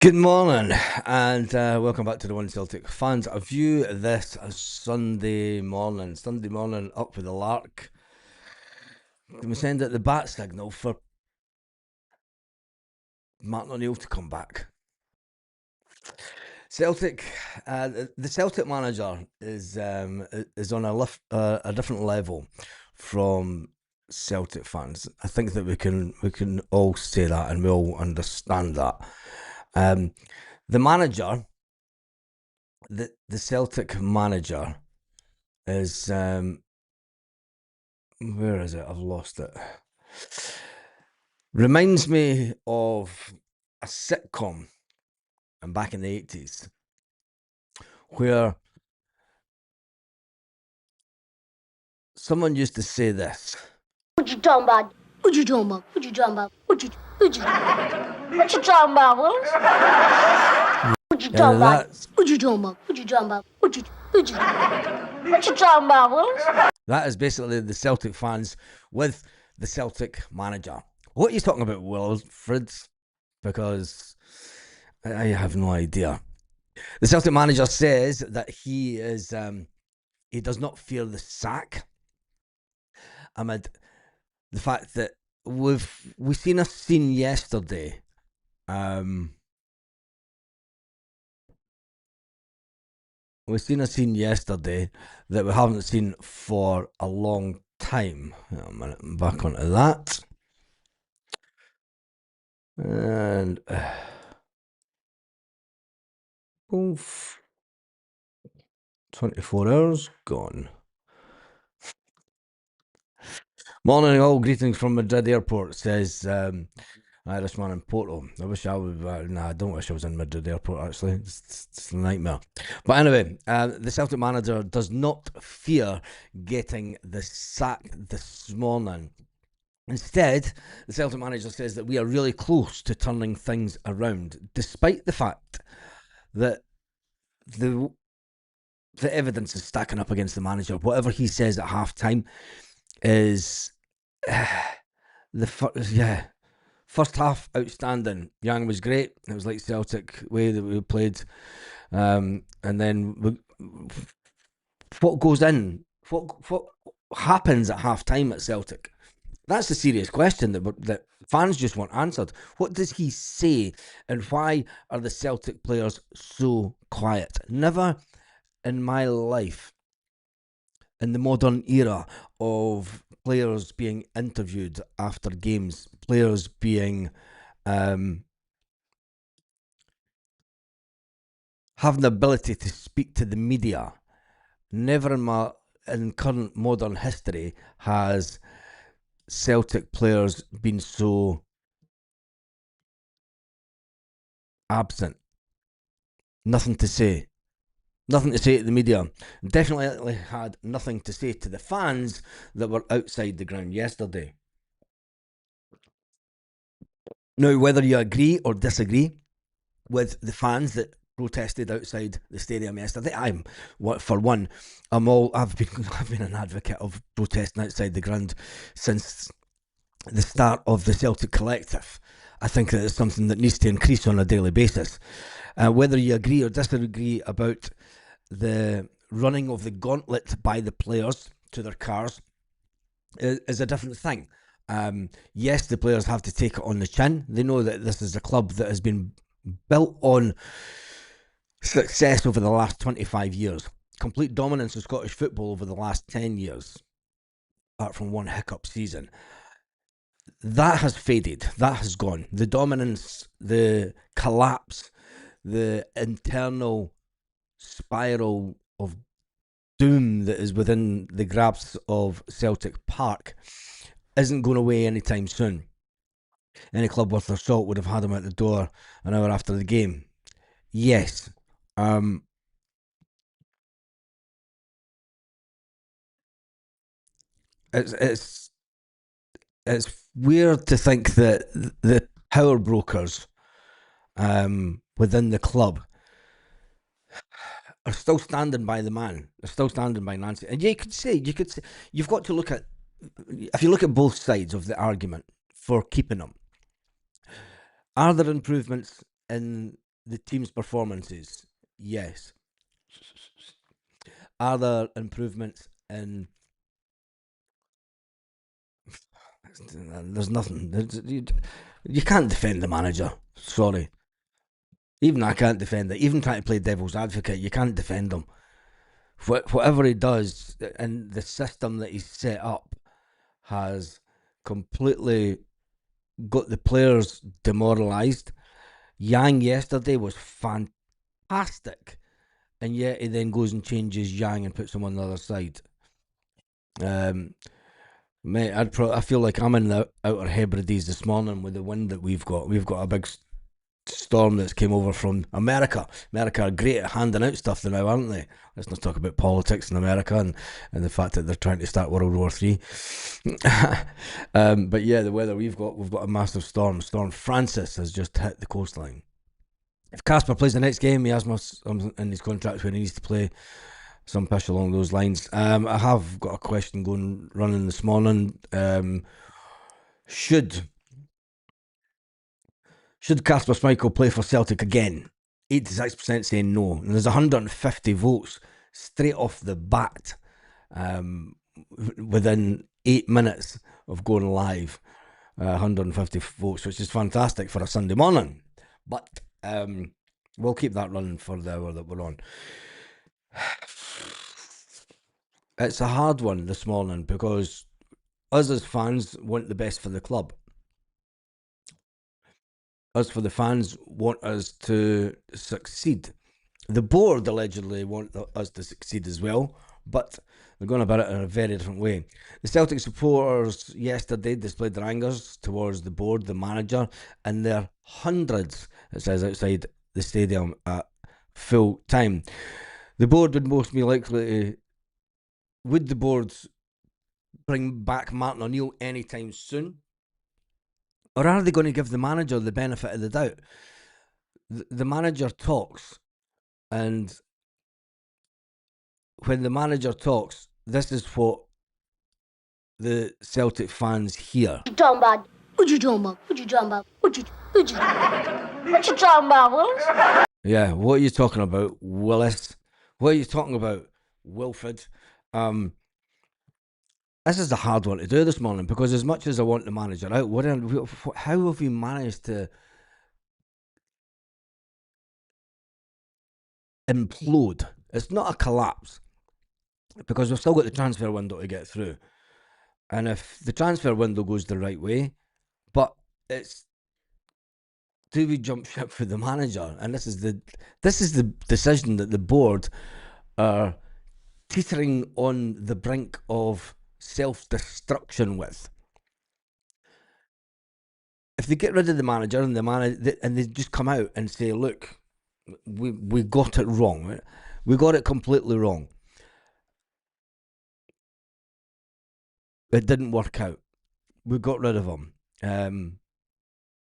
Good morning, and welcome back to the One Celtic fans. I view this as Sunday morning. Sunday morning, up with the lark. We send out the bat signal for Martin O'Neill to come back. Celtic, the Celtic manager is on a different level from Celtic fans. I think that we can all say that, and we all understand that. The manager. The Celtic manager is where is it? I've lost it. Reminds me of a sitcom and back in the 80s where someone used to say this. What you talking about? What you talking about? What you talking about? What you talking about, Willis? What you talking about? What you talking about? What you talking about? What you talking about, Willis? That is basically the Celtic fans with the Celtic manager. What are you talking about, Wilfred? Because I have no idea. The Celtic manager says that he does not fear the sack amid the fact that we've seen a scene yesterday. We've seen a scene yesterday that we haven't seen for a long time. A minute, I'm back onto that. And 24 hours gone. Morning all, greetings from Madrid Airport, says Irishman in Porto. I wish I would. I don't wish I was in Madrid Airport, actually. It's a nightmare. But anyway, the Celtic manager does not fear getting the sack this morning. Instead, the Celtic manager says that we are really close to turning things around, despite the fact that the evidence is stacking up against the manager. Whatever he says at half-time is first half outstanding. Young was great. It was like Celtic way that we played, and then what goes in? What happens at half time at Celtic? That's the serious question that fans just want answered. What does he say, and why are the Celtic players so quiet? Never in my life, in the modern era of players being interviewed after games, players being having the ability to speak to the media, never in current modern history has Celtic players been so absent. Nothing to say. Nothing to say to the media. Definitely had nothing to say to the fans that were outside the ground yesterday. Now, whether you agree or disagree with the fans that protested outside the stadium yesterday, I've been an advocate of protesting outside the ground since the start of the Celtic collective. I think that it's something that needs to increase on a daily basis. Whether you agree or disagree about the running of the gauntlet by the players to their cars is a different thing. Yes, the players have to take it on the chin. They know that this is a club that has been built on success over the last 25 years. Complete dominance of Scottish football over the last 10 years, apart from one hiccup season. That has faded. That has gone. The dominance, the collapse, the internal spiral of doom that is within the grasp of Celtic Park isn't going away anytime soon. Any club worth their salt would have had him out the door an hour after the game. Yes. It's weird to think that the power brokers within the club are still standing by the man. They're still standing by Nancy. And you could say, you've got to look at, if you look at both sides of the argument for keeping them, are there improvements in the team's performances? Yes. Are there improvements in? There's nothing. You can't defend the manager. Sorry. Even I can't defend it. Even trying to play devil's advocate, you can't defend him. Whatever he does, and the system that he's set up has completely got the players demoralised. Yang yesterday was fantastic, and yet he then goes and changes Yang and puts him on the other side. Mate, I feel like I'm in the Outer Hebrides this morning with the wind that we've got. We've got a big storm that's came over from America. America are great at handing out stuff now, aren't they? Let's not talk about politics in America and the fact that they're trying to start World War III. But yeah, the weather we've got a massive storm. Storm Francis has just hit the coastline. If Casper plays the next game, he has in his contract where he needs to play some pish along those lines. I have got a question running this morning. Should Casper Schmeichel play for Celtic again? 86% saying no. And there's 150 votes straight off the bat within 8 minutes of going live. 150 votes, which is fantastic for a Sunday morning. But we'll keep that running for the hour that we're on. It's a hard one this morning because us as fans want the best for the club. Us for the fans want us to succeed. The board allegedly want us to succeed as well, but they're going about it in a very different way. The Celtic supporters yesterday displayed their angers towards the board, the manager, and their hundreds, it says, outside the stadium at full time. The board would most be likely to... Would the board bring back Martin O'Neill anytime soon? Or are they going to give the manager the benefit of the doubt? The manager talks, and when the manager talks, this is what the Celtic fans hear. What you talking about? What you talking about? What you talking about? What you talking about, Willis? Yeah, what are you talking about, Willis? What are you talking about, Wilfred? This is a hard one to do this morning because as much as I want the manager out, how have we managed to implode? It's not a collapse because we've still got the transfer window to get through. And if the transfer window goes the right way, but it's, do we jump ship for the manager? And this is the decision that the board are teetering on the brink of self-destruction with. If they get rid of the manager and they just come out and say, look, we got it wrong. We got it completely wrong. It didn't work out. We got rid of him.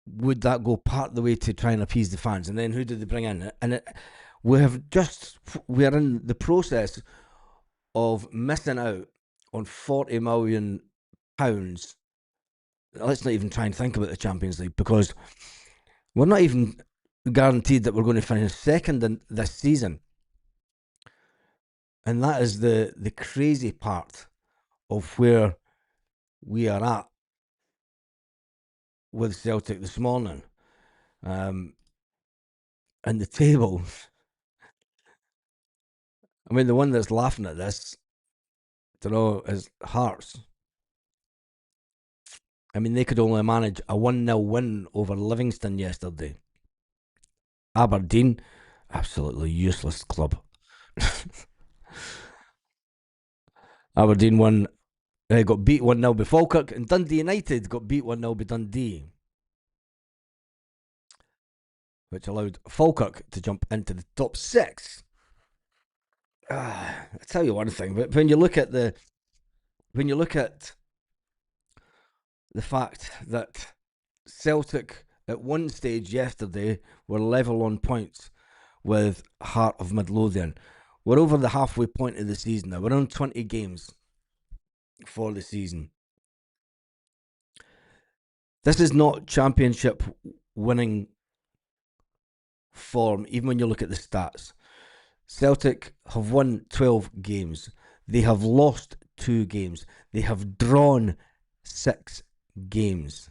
Would that go part of the way to try and appease the fans? And then who did they bring in? And we are in the process of missing out on £40 million. Let's not even try and think about the Champions League because we're not even guaranteed that we're going to finish second in this season. And that is the crazy part of where we are at with Celtic this morning. And the table, I mean, the one that's laughing at this, is Hearts. I mean, they could only manage a 1-0 win over Livingston yesterday. Aberdeen, absolutely useless club. Aberdeen got beat 1-0 by Falkirk, and Dundee United got beat 1-0 by Dundee, which allowed Falkirk to jump into the top 6. I tell you one thing, but when you look at the fact that Celtic at one stage yesterday were level on points with Heart of Midlothian. We're over the halfway point of the season now. We're on 20 games for the season. This is not championship winning form, even when you look at the stats. Celtic have won 12 games. They have lost 2 games. They have drawn 6 games.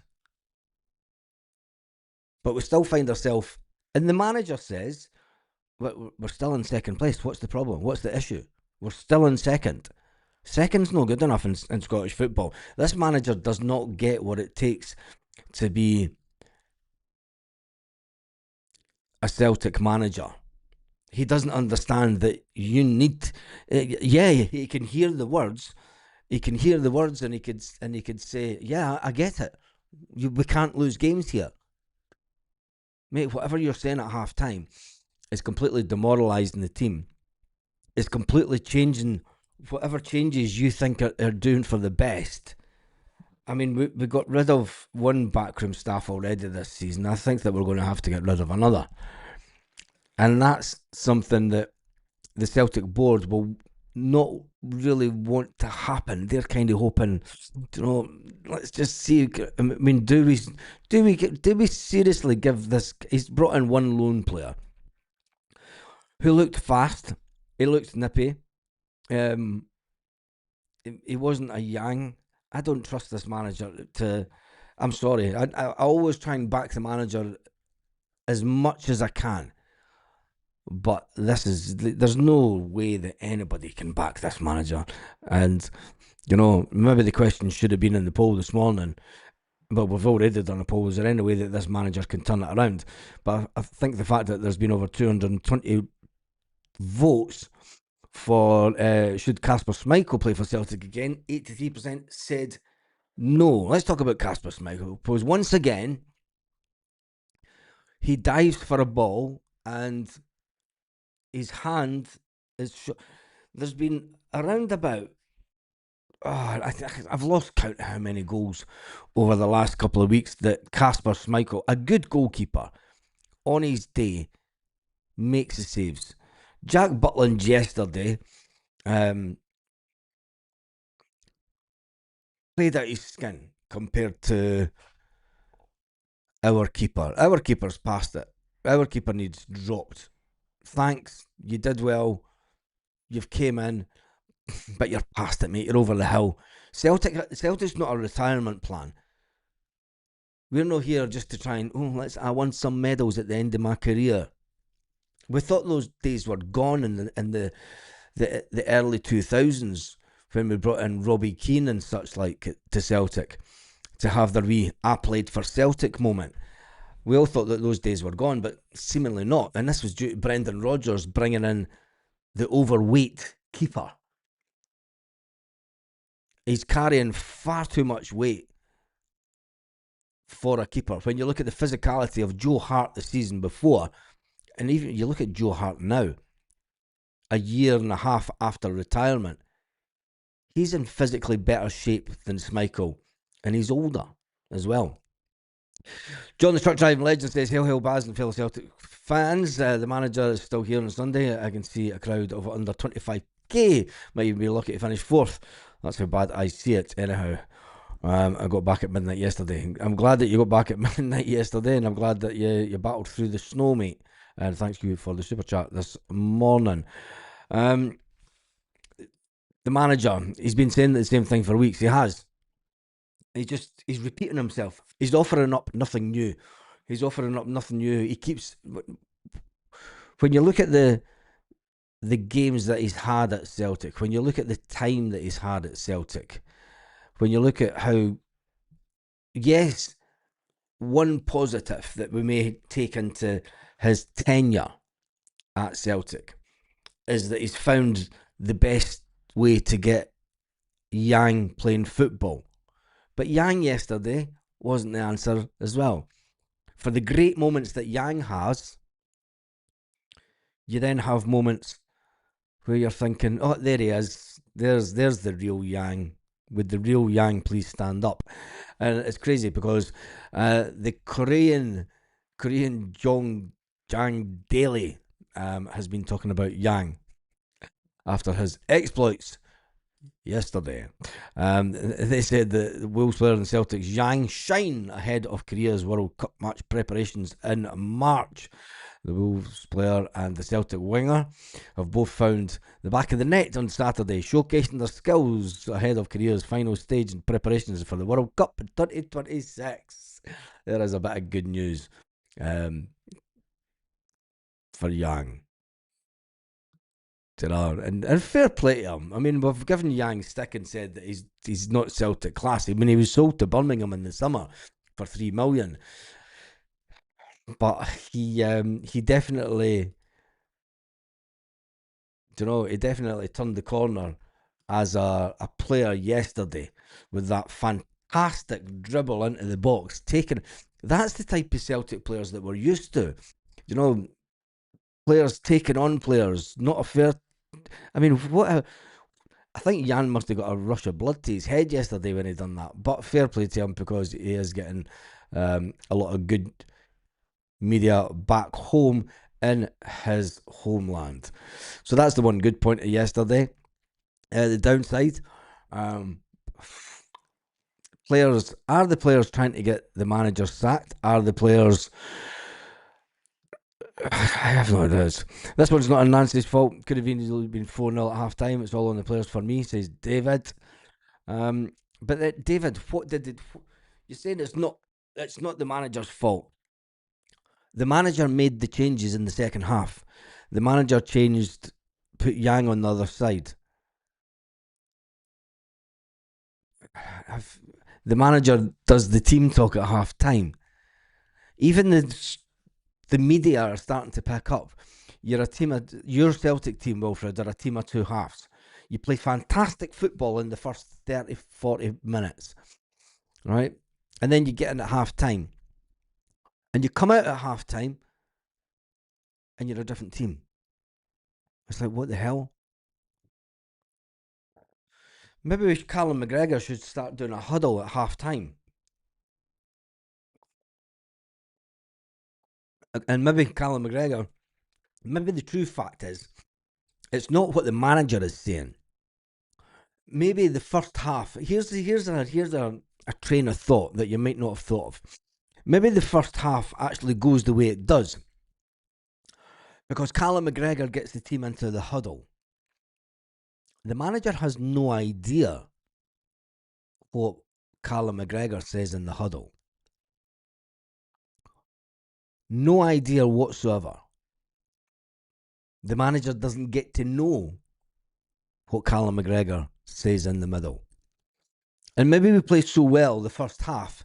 But we still find ourselves, and the manager says, we're still in second place. What's the problem? What's the issue? We're still in second. Second's not good enough in Scottish football. This manager does not get what it takes to be a Celtic manager. He doesn't understand that you need. Yeah, he can hear the words. He can hear the words, and he could say, "Yeah, I get it. We can't lose games here, mate. Whatever you're saying at half time is completely demoralising the team. It's completely changing whatever changes you think are doing for the best." I mean, we got rid of one backroom staff already this season. I think that we're going to have to get rid of another. And that's something that the Celtic board will not really want to happen. They're kind of hoping, let's just see. I mean, do we seriously give this? He's brought in one lone player who looked fast. He looked nippy. He wasn't a Yang. I don't trust this manager to. I'm sorry. I always try and back the manager as much as I can. But there's no way that anybody can back this manager. And, maybe the question should have been in the poll this morning, but we've already done a poll. Is there any way that this manager can turn it around? But I think the fact that there's been over 220 votes for should Kasper Schmeichel play for Celtic again, 83% said no. Let's talk about Kasper Schmeichel, because once again, he dives for a ball and his hand is. There's been around about. I've lost count of how many goals over the last couple of weeks that Kasper Schmeichel, a good goalkeeper, on his day, makes the saves. Jack Butland yesterday played out his skin compared to our keeper. Our keeper's past it. Our keeper needs dropped. Thanks, you did well. You've came in, but you're past it, mate. You're over the hill. Celtic's not a retirement plan. We're not here just to try and I won some medals at the end of my career. We thought those days were gone in the early 2000s when we brought in Robbie Keane and such like to Celtic to have their wee "I played for Celtic" moment. We all thought that those days were gone, but seemingly not. And this was due to Brendan Rodgers bringing in the overweight keeper. He's carrying far too much weight for a keeper. When you look at the physicality of Joe Hart the season before, and even you look at Joe Hart now, a year and a half after retirement, he's in physically better shape than Schmeichel, and he's older as well. John the Truck Driving Legend says, "Hail, hail, Baz and fellow Celtic fans. The manager is still here on Sunday. I can see a crowd of under 25k. Might even be lucky to finish 4th. That's how bad I see it. Anyhow, I got back at midnight yesterday. I'm glad that you got back at midnight yesterday, and I'm glad that you battled through the snow, mate. And thanks you for the super chat this morning. The manager, he's been saying the same thing for weeks. He has. He's repeating himself. He's offering up nothing new. He keeps. When you look at the games that he's had at Celtic, when you look at the time that he's had at Celtic, when you look at how, yes, one positive that we may take into his tenure at Celtic is that he's found the best way to get Yang playing football. But Yang yesterday wasn't the answer as well. For the great moments that Yang has, you then have moments where you're thinking, oh, there he is. There's the real Yang. Would the real Yang please stand up? And it's crazy because the Korean Jang Daily has been talking about Yang after his exploits yesterday. They said that Wolves player and Celtic's Yang shine ahead of Korea's World Cup match preparations in March. the Wolves player and the Celtic winger, have both found the back of the net on Saturday, showcasing their skills ahead of career's final stage in preparations for the World Cup in 2026. There is a bit of good news for Yang. And fair play to him. I mean, we've given Yang stick and said that he's not Celtic class. I mean, he was sold to Birmingham in the summer for $3 million, but he definitely, he definitely turned the corner as a player yesterday with that fantastic dribble into the box. That's the type of Celtic players that we're used to. Players taking on players, not a fair. I mean, I think Jan must have got a rush of blood to his head yesterday when he done that. But fair play to him, because he is getting a lot of good media back home in his homeland. So that's the one good point of yesterday. The downside, are the players trying to get the manager sacked? Are the players... I have no ideas. This one's not Nancy's fault. Could have easily been 4-0 at half time. It's all on the players for me, says David. But David, what did it? You're saying it's not the manager's fault. The manager made the changes in the second half. The manager put Yang on the other side. The manager does the team talk at half time. Even the media are starting to pick up. Your Celtic team, Wilfred, are a team of two halves. You play fantastic football in the first 30, 40 minutes, right? And then you get in at half time. And you come out at half time and you're a different team. It's like, what the hell? Maybe Callum McGregor should start doing a huddle at half time. And maybe Callum McGregor, maybe the true fact is, it's not what the manager is saying. Maybe the first half, here's a train of thought that you might not have thought of. Maybe the first half actually goes the way it does because Callum McGregor gets the team into the huddle. The manager has no idea what Callum McGregor says in the huddle. No idea whatsoever. The manager doesn't get to know what Callum McGregor says in the middle. And maybe we play so well the first half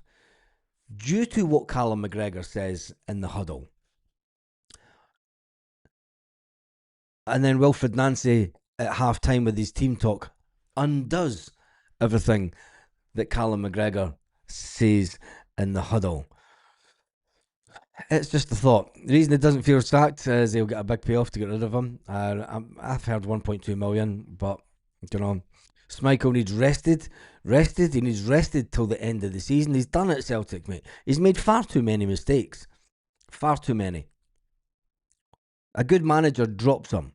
due to what Callum McGregor says in the huddle. And then Wilfred Nancy at half time with his team talk undoes everything that Callum McGregor says in the huddle. It's just a thought. The reason it doesn't feel sacked is he'll get a big payoff to get rid of him. I've heard 1.2 million, but Schmeichel needs rested. He needs rested till the end of the season. He's done it at Celtic, mate. He's made far too many mistakes. Far too many. A good manager drops him.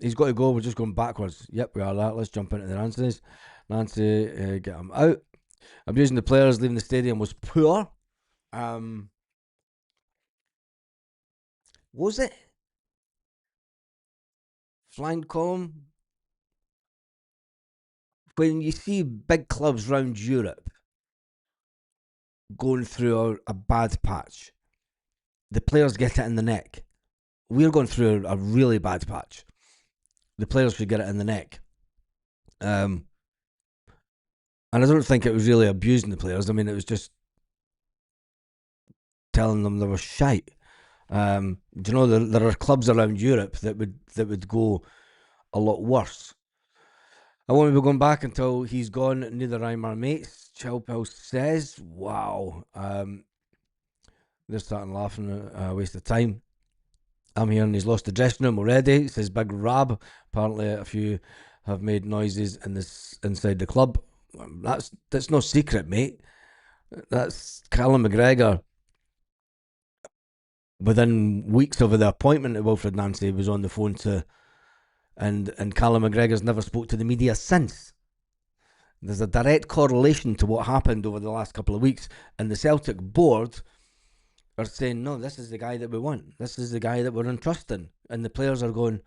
He's got to go. We're just going backwards. Yep, we are that. Let's jump into the answers. Nancy, get him out. Abusing the players, leaving the stadium was poor. Was it? Flying column? When you see big clubs around Europe going through a bad patch, the players get it in the neck. We're going through a really bad patch. The players should get it in the neck. And I don't think it was really abusing the players. I mean, it was just telling them they were shite. There are clubs around Europe that would go a lot worse. I won't be going back until he's gone. Neither I'm our mates. Chilpel says, wow. They're starting laughing. Waste of time. I'm hearing he's lost the dressing room already. Says Big Rab. Apparently a few have made noises inside the club. That's no secret, mate. That's Callum McGregor. Within weeks of the appointment of Wilfred Nancy, was on the phone to, and Callum McGregor's never spoke to the media since. There's a direct correlation to what happened over the last couple of weeks, and the Celtic board are saying, no, this is the guy that we want. This is the guy that we're entrusting. And the players are going,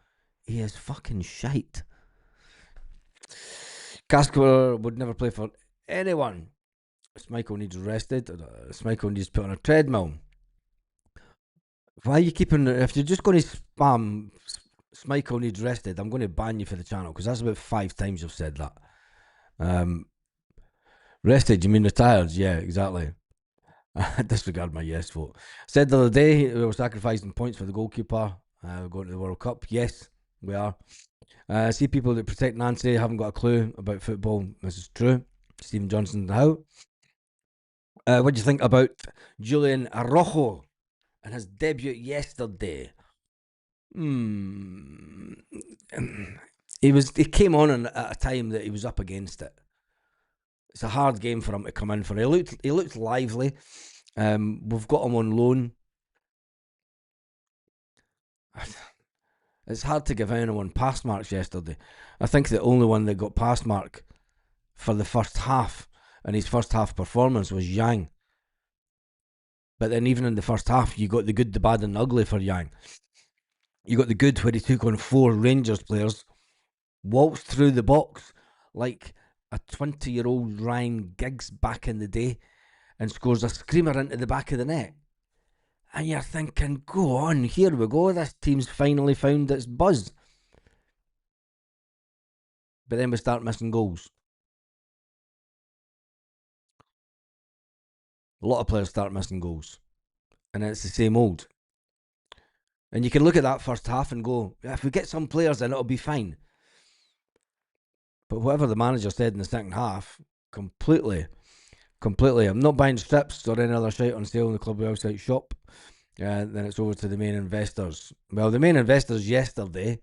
he is fucking shite. Casper would never play for anyone. Schmeichel needs rested. Schmeichel needs put on a treadmill. Why are you keeping? If you're just going to spam Schmeichel needs rested, I'm going to ban you for the channel because that's about 5 times you've said that. Rested, you mean retired? Yeah, exactly. Disregard my yes vote. Said the other day we were sacrificing points for the goalkeeper. We're going to the World Cup. Yes, we are. See people that protect Nancy haven't got a clue about football. This is true. Stephen Johnson, how? What do you think about Julian Arrojo and his debut yesterday? He came on at a time that he was up against it. It's a hard game for him to come in for. He looked lively. We've got him on loan. It's hard to give anyone pass marks yesterday. I think the only one that got pass mark for the first half and his first half performance was Yang. But then even in the first half, you got the good, the bad, and the ugly for Yang. You got the good where he took on 4 Rangers players, waltzed through the box like a 20-year-old Ryan Giggs back in the day, and scores a screamer into the back of the net. And you're thinking, go on, here we go, this team's finally found its buzz. But then we start missing goals. A lot of players start missing goals. And it's the same old. And you can look at that first half and go, if we get some players in, it'll be fine. But whatever the manager said in the second half, completely. I'm not buying strips or any other shit on sale in the club website shop. Then it's over to the main investors. Well, the main investors yesterday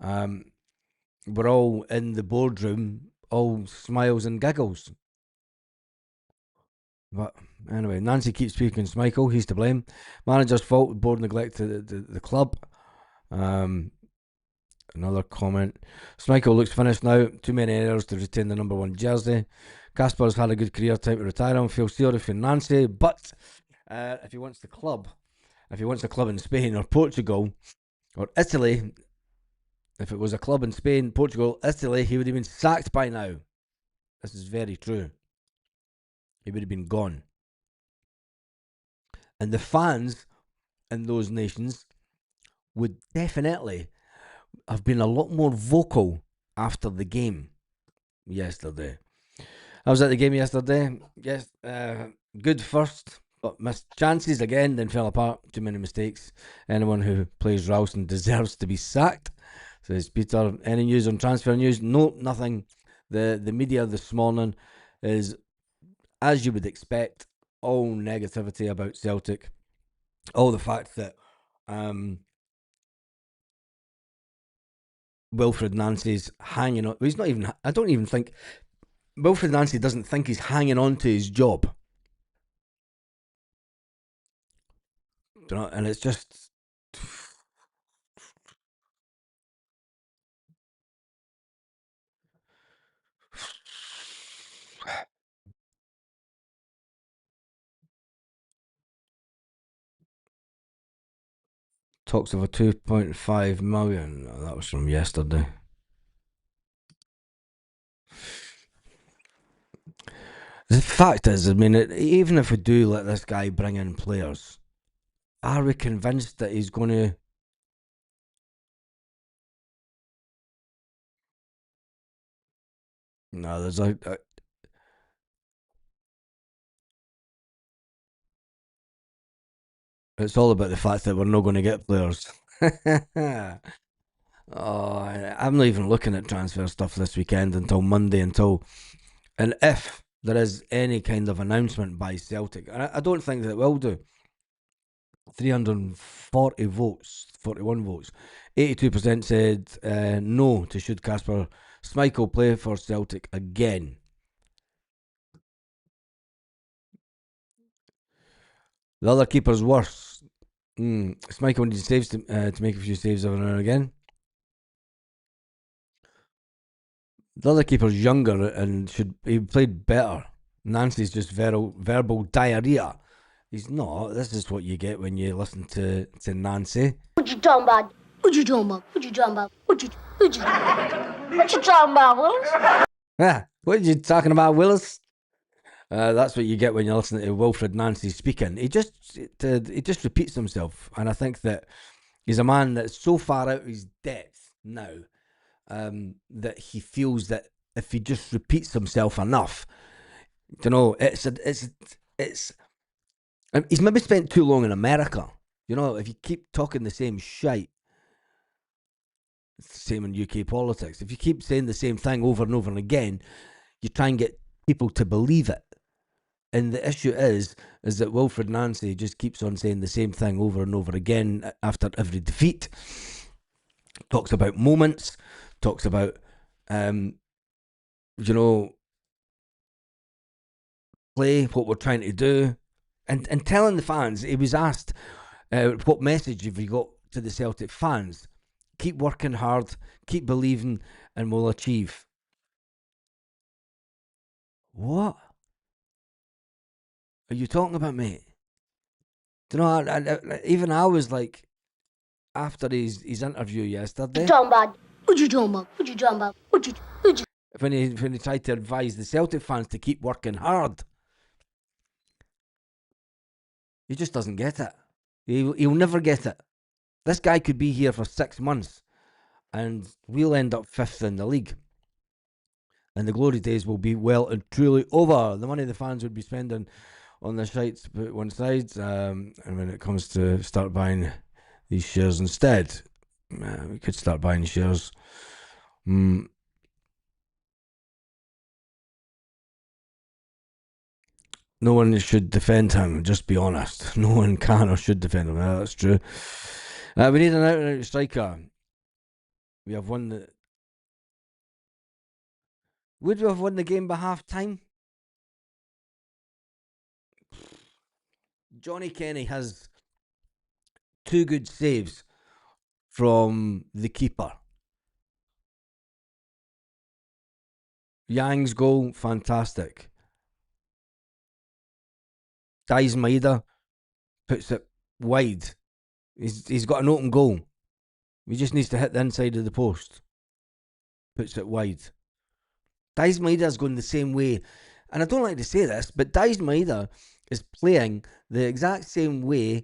were all in the boardroom, all smiles and giggles. But anyway, Nancy keeps speaking Schmeichel, he's to blame. Manager's fault, board neglect to the club. Another comment. Schmeichel looks finished now. Too many errors to retain the number 1 jersey. Casper's had a good career, time to retire him. Feel sorry for Nancy, but if he wants the club in Spain or Portugal or Italy, if it was a club in Spain, Portugal, Italy, he would have been sacked by now. This is very true. He would have been gone. And the fans in those nations would definitely have been a lot more vocal after the game yesterday. I was at the game yesterday. Yes, good first, but missed chances again, then fell apart. Too many mistakes. Anyone who plays Ralston deserves to be sacked, says Peter. Any news on transfer news? No, nothing. The media this morning is, as you would expect, all negativity about Celtic. All the fact that Wilfred Nancy's hanging on. He's not even. I don't even think Wilfred Nancy doesn't think he's hanging on to his job. You know, and it's just. Talks of a 2.5 million. That was from yesterday. The fact is, I mean, even if we do let this guy bring in players, are we convinced that he's going to? No, there's it's all about the fact that we're not going to get players. Oh, I'm not even looking at transfer stuff this weekend until Monday. And if there is any kind of announcement by Celtic, and I don't think that it will do. 340 votes, 41 votes. 82% said no to should Casper Schmeichel play for Celtic again. The other keeper's worse. Schmeichel needs saves to make a few saves every now and again. The other keeper's younger and he played better. Nancy's just verbal diarrhea. He's not. This is what you get when you listen to Nancy. What you talking about? What you talking about? What you talking about? What you talking about, Willis? What are you talking about, Willis? That's what you get when you're listening to Wilfred Nancy speaking. He just repeats himself, and I think that he's a man that's so far out of his depth now that he feels that if he just repeats himself enough, it's. He's maybe spent too long in America. If you keep talking the same shite, it's the same in UK politics. If you keep saying the same thing over and over and again, you try and get people to believe it. And the issue is that Wilfred Nancy just keeps on saying the same thing over and over again after every defeat. Talks about moments, talks about, play, what we're trying to do. And telling the fans, he was asked, what message have you got to the Celtic fans? Keep working hard, keep believing, and we'll achieve. What are you talking about, mate? Do you know, even I was like, after his interview yesterday. What you talking about? What you talking about? What you talking about? What you when he tried to advise the Celtic fans to keep working hard. He just doesn't get it. He'll never get it. This guy could be here for 6 months and we'll end up 5th in the league. And the glory days will be well and truly over. The money the fans would be spending on the shites to put one side, and when it comes to start buying these shares instead, we could start buying shares. No one should defend him, just be honest. No one can or should defend him. That's true. We need an out and out striker. We have won the. Would we have won the game by half time? Johnny Kenny has 2 good saves from the keeper. Yang's goal, fantastic. Dai's Maeda puts it wide. He's got an open goal. He just needs to hit the inside of the post. Puts it wide. Dai's Maeda's going the same way. And I don't like to say this, but Dai's Maeda is playing the exact same way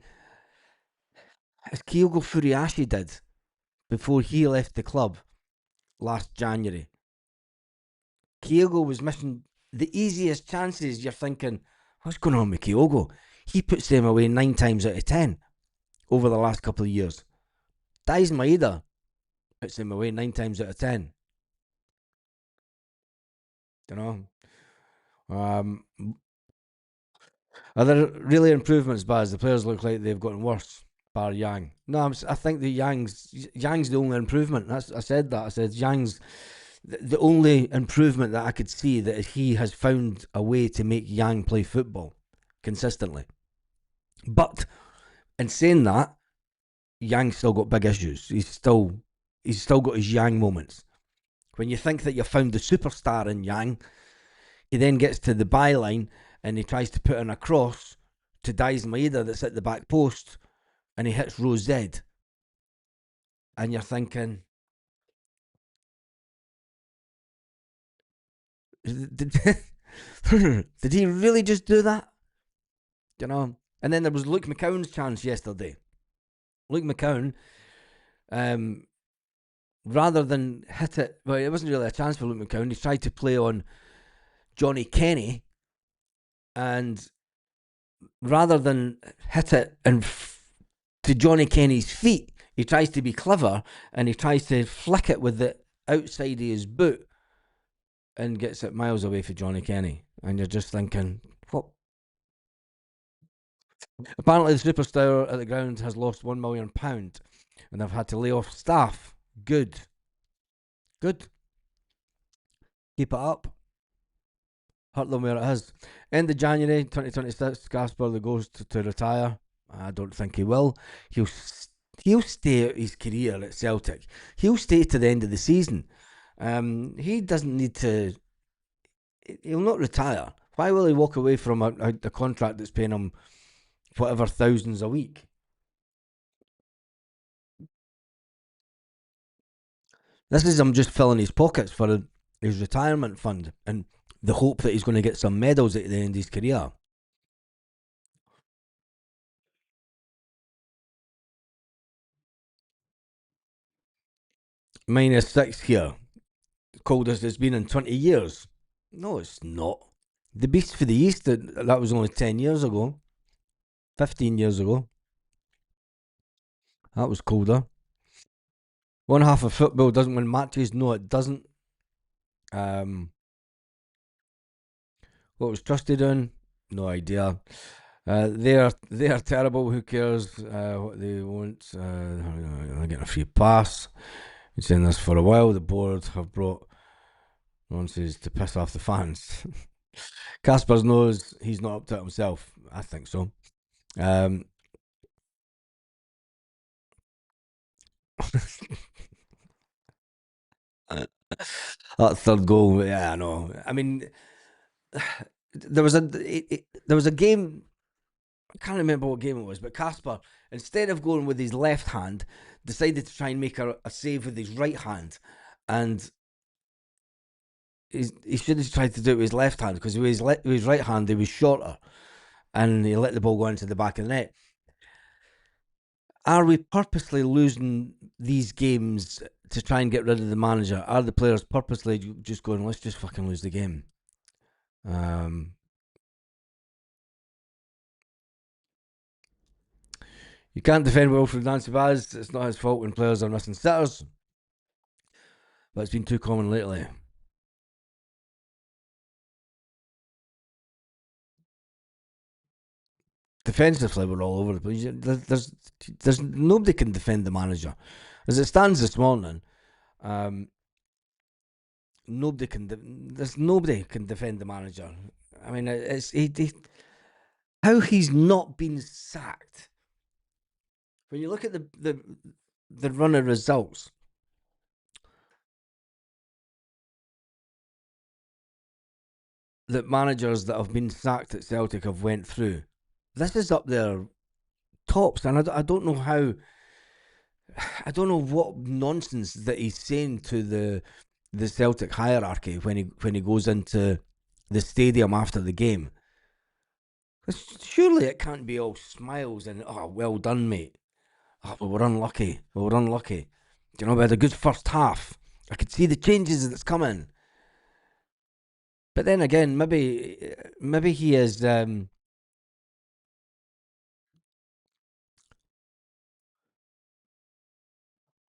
as Kyogo Furiashi did before he left the club last January. Kyogo was missing the easiest chances. You're thinking, what's going on with Kyogo? He puts them away 9 times out of 10 over the last couple of years. Dai's Maeda puts them away 9 times out of 10. Are there really improvements, Baz? The players look like they've gotten worse, bar Yang. No, I think that Yang's the only improvement. I said that. I said Yang's the only improvement that I could see, that he has found a way to make Yang play football consistently. But in saying that, Yang's still got big issues. He's still got his Yang moments. When you think that you've found the superstar in Yang, he then gets to the byline and he tries to put in a cross to Dai's Maeda that's at the back post, and he hits row Z. And you're thinking, did he really just do that? And then there was Luke McCown's chance yesterday. Luke McCown, rather than hit it, well, it wasn't really a chance for Luke McCown. He tried to play on Johnny Kenny, and rather than hit it to Johnny Kenny's feet, he tries to be clever and he tries to flick it with the outside of his boot and gets it miles away from Johnny Kenny. And you're just thinking, what? Apparently the superstar at the ground has lost £1 million and they've had to lay off staff. Good. Keep it up. Hurt them where it is. End of January 2026, Gasper the Ghost to retire. I don't think he will. He'll stay out his career at Celtic. He'll stay to the end of the season. He doesn't need to. He'll not retire. Why will he walk away from a contract that's paying him whatever thousands a week. This is him just filling his pockets for his retirement fund and the hope that he's going to get some medals at the end of his career. -6 here. Coldest it's been in 20 years. No, it's not. The Beast for the East, that was only 10 years ago. 15 years ago. That was colder. One half of football doesn't win matches. No, it doesn't. What was Trusty doing? No idea. They are terrible. Who cares what they want? They're getting a free pass. Been saying this for a while. The board have brought nonsense to piss off the fans. Caspers knows he's not up to it himself. I think so. That third goal, yeah, I know. I mean, there was a game. I can't remember what game it was, but Casper, instead of going with his left hand, decided to try and make a save with his right hand, and he should have tried to do it with his left hand because with his right hand he was shorter, and he let the ball go into the back of the net. Are we purposely losing these games to try and get rid of the manager? Are the players purposely just going, let's just fucking lose the game? You can't defend Wilfred Nancy Baz. It's not his fault when players are missing sitters, but it's been too common lately. Defensively, we're all over the place. There's nobody can defend the manager. As it stands this morning, nobody can defend the manager. I mean, how he's not been sacked. When you look at the run of results, that managers that have been sacked at Celtic have went through, this is up there tops, and I don't know how. I don't know what nonsense that he's saying to the Celtic hierarchy when he goes into the stadium after the game. Surely it can't be all smiles and well done, mate. Oh, we're unlucky. We're unlucky. You know, we had a good first half. I could see the changes that's coming. But then again, maybe he is.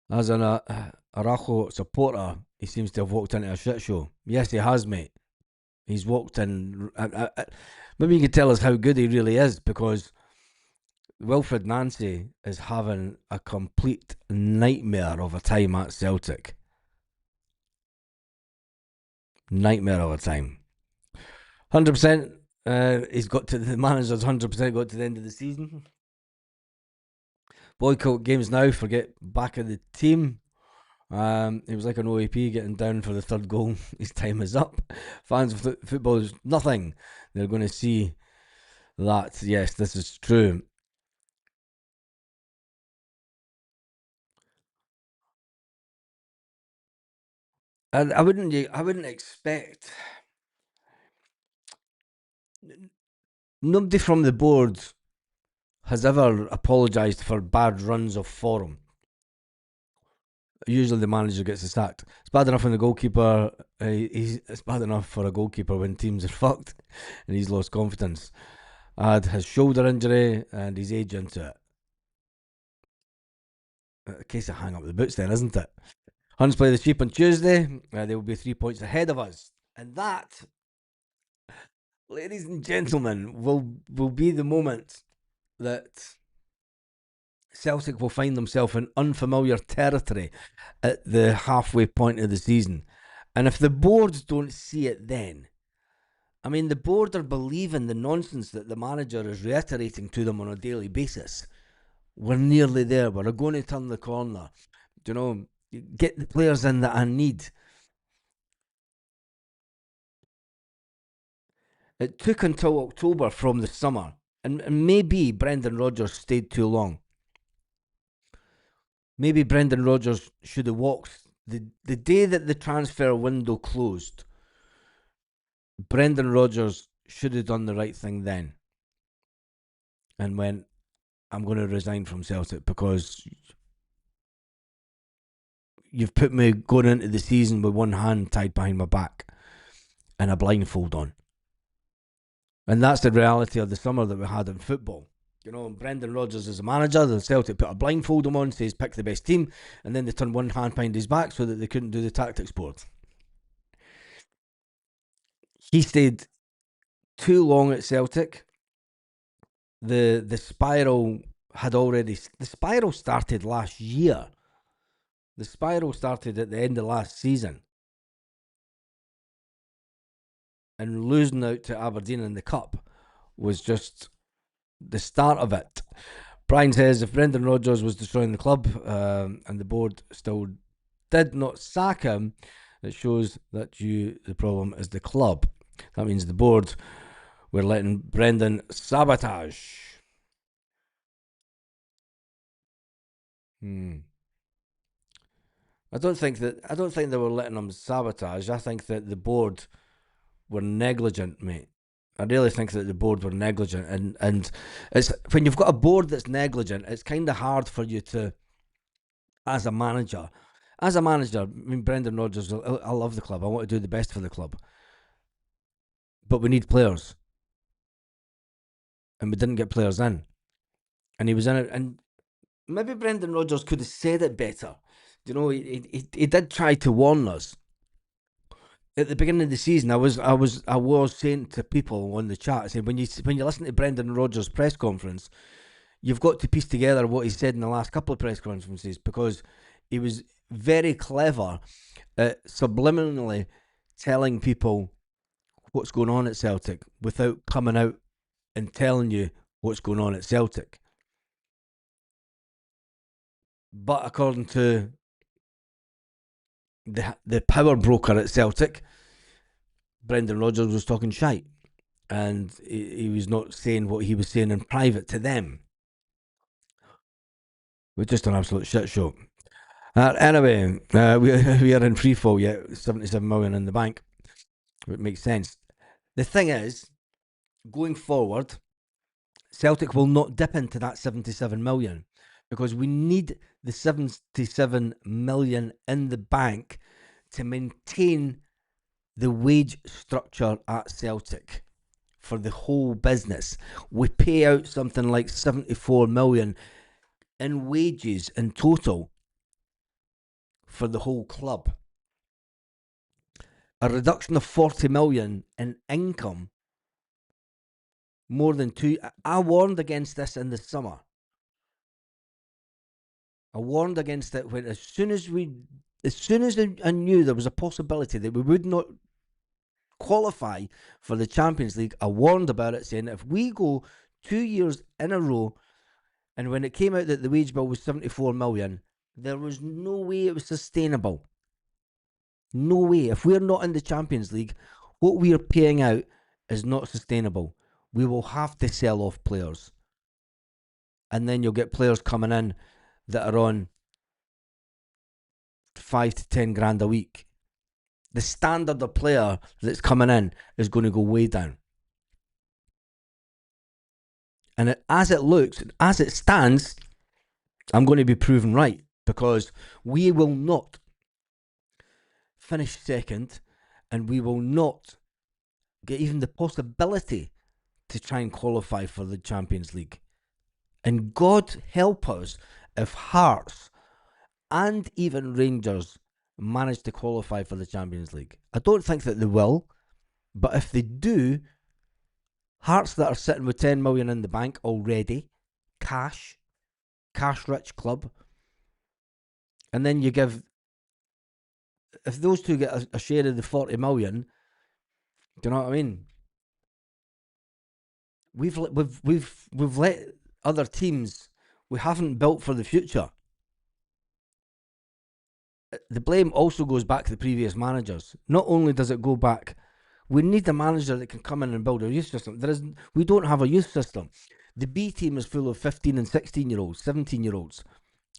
As an Arajo supporter, he seems to have walked into a shit show. Yes, he has, mate. He's walked in. Maybe you could tell us how good he really is, because Wilfred Nancy is having a complete nightmare of a time at Celtic. Nightmare of a time. 100%. He's got to the manager's 100% got to the end of the season. Boycott games now. Forget back of the team. It was like an OAP getting down for the third goal. His time is up. Fans of football is nothing. They're going to see that. Yes, this is true. And I wouldn't expect nobody from the board has ever apologised for bad runs of form. Usually the manager gets sacked. It's bad enough when the goalkeeper. It's bad enough for a goalkeeper when teams are fucked and he's lost confidence. Had his shoulder injury and he's age into it. A case of hang up the boots, then, isn't it? Huns play the Sheep on Tuesday. They will be 3 points ahead of us, and that, ladies and gentlemen, will be the moment that Celtic will find themselves in unfamiliar territory at the halfway point of the season. And if the board don't see it then, I mean, the board are believing the nonsense that the manager is reiterating to them on a daily basis. We're nearly there. We're going to turn the corner. You know, get the players in that I need. It took until October from the summer, And maybe Brendan Rodgers stayed too long. Maybe Brendan Rodgers should have walked the day that the transfer window closed. Brendan Rodgers should have done the right thing then and went, I'm going to resign from Celtic because you've put me going into the season with one hand tied behind my back and a blindfold on. And that's the reality of the summer that we had in football. You know, Brendan Rodgers is a manager, the Celtic put a blindfold on, says pick the best team, and then they turn one hand behind his back so that they couldn't do the tactics board. He stayed too long at Celtic. The spiral started last year. The spiral started at the end of last season. And losing out to Aberdeen in the Cup was just the start of it. Brian says if Brendan Rodgers was destroying the club and the board still did not sack him, it shows that the problem is the club. That means the board were letting Brendan sabotage. I don't think they were letting him sabotage. I think that the board were negligent, mate. I really think that the board were negligent, and it's when you've got a board that's negligent, it's kind of hard for you to, as a manager. I mean, Brendan Rodgers, I love the club. I want to do the best for the club, but we need players, and we didn't get players in, and he was in it, and maybe Brendan Rodgers could have said it better. You know, he did try to warn us. At the beginning of the season, I was saying to people on the chat, saying when you listen to Brendan Rodgers' press conference, you've got to piece together what he said in the last couple of press conferences, because he was very clever at subliminally telling people what's going on at Celtic without coming out and telling you what's going on at Celtic. But according to the power broker at Celtic, Brendan Rodgers was talking shite, and he was not saying what he was saying in private to them. We're just an absolute shit show. Anyway, we are in free fall yet, 77 million in the bank. It makes sense. The thing is, going forward, Celtic will not dip into that 77 million because we need the 77 million in the bank to maintain the wage structure at Celtic for the whole business. We pay out something like 74 million in wages in total for the whole club. A reduction of 40 million in income, more than two. I warned against this in the summer. I warned against it when as soon as I knew there was a possibility that we would not qualify for the Champions League, I warned about it, saying if we go 2 years in a row, and when it came out that the wage bill was 74 million, there was no way it was sustainable. No way. If we're not in the Champions League, what we are paying out is not sustainable. We will have to sell off players. And then you'll get players coming in that are on 5 to 10 grand a week. The standard of player that's coming in is going to go way down. And as it stands, I'm going to be proven right, because we will not finish second, and we will not get even the possibility to try and qualify for the Champions League. And God help us if Hearts and even Rangers manage to qualify for the Champions League. I don't think that they will, but if they do, Hearts that are sitting with 10 million in the bank already, cash rich club, and then you give, if those two get a share of the 40 million, do you know what I mean? We've let other teams, we haven't built for the future. The blame also goes back to the previous managers. Not only does it go back, we need a manager that can come in and build a youth system. We don't have a youth system. The B team is full of 15 and 16-year-olds, 17-year-olds.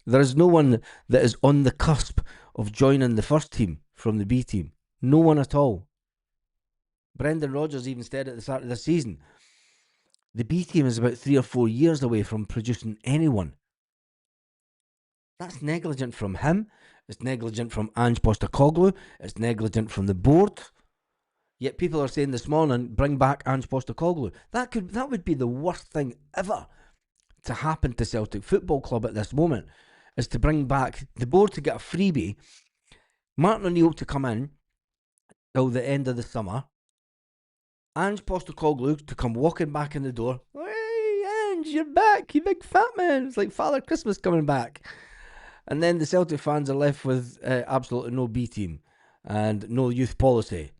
There is no one that is on the cusp of joining the first team from the B team. No one at all. Brendan Rodgers even said at the start of the season, the B team is about 3 or 4 years away from producing anyone. That's negligent from him. It's negligent from Ange Postecoglou. It's negligent from the board. Yet people are saying this morning, bring back Ange Postecoglou. That would be the worst thing ever to happen to Celtic Football Club at this moment, is to bring back the board to get a freebie, Martin O'Neill to come in till the end of the summer, Ange Postecoglou to come walking back in the door. Hey, Ange, you're back, you big fat man. It's like Father Christmas coming back. And then the Celtic fans are left with absolutely no B team and no youth policy.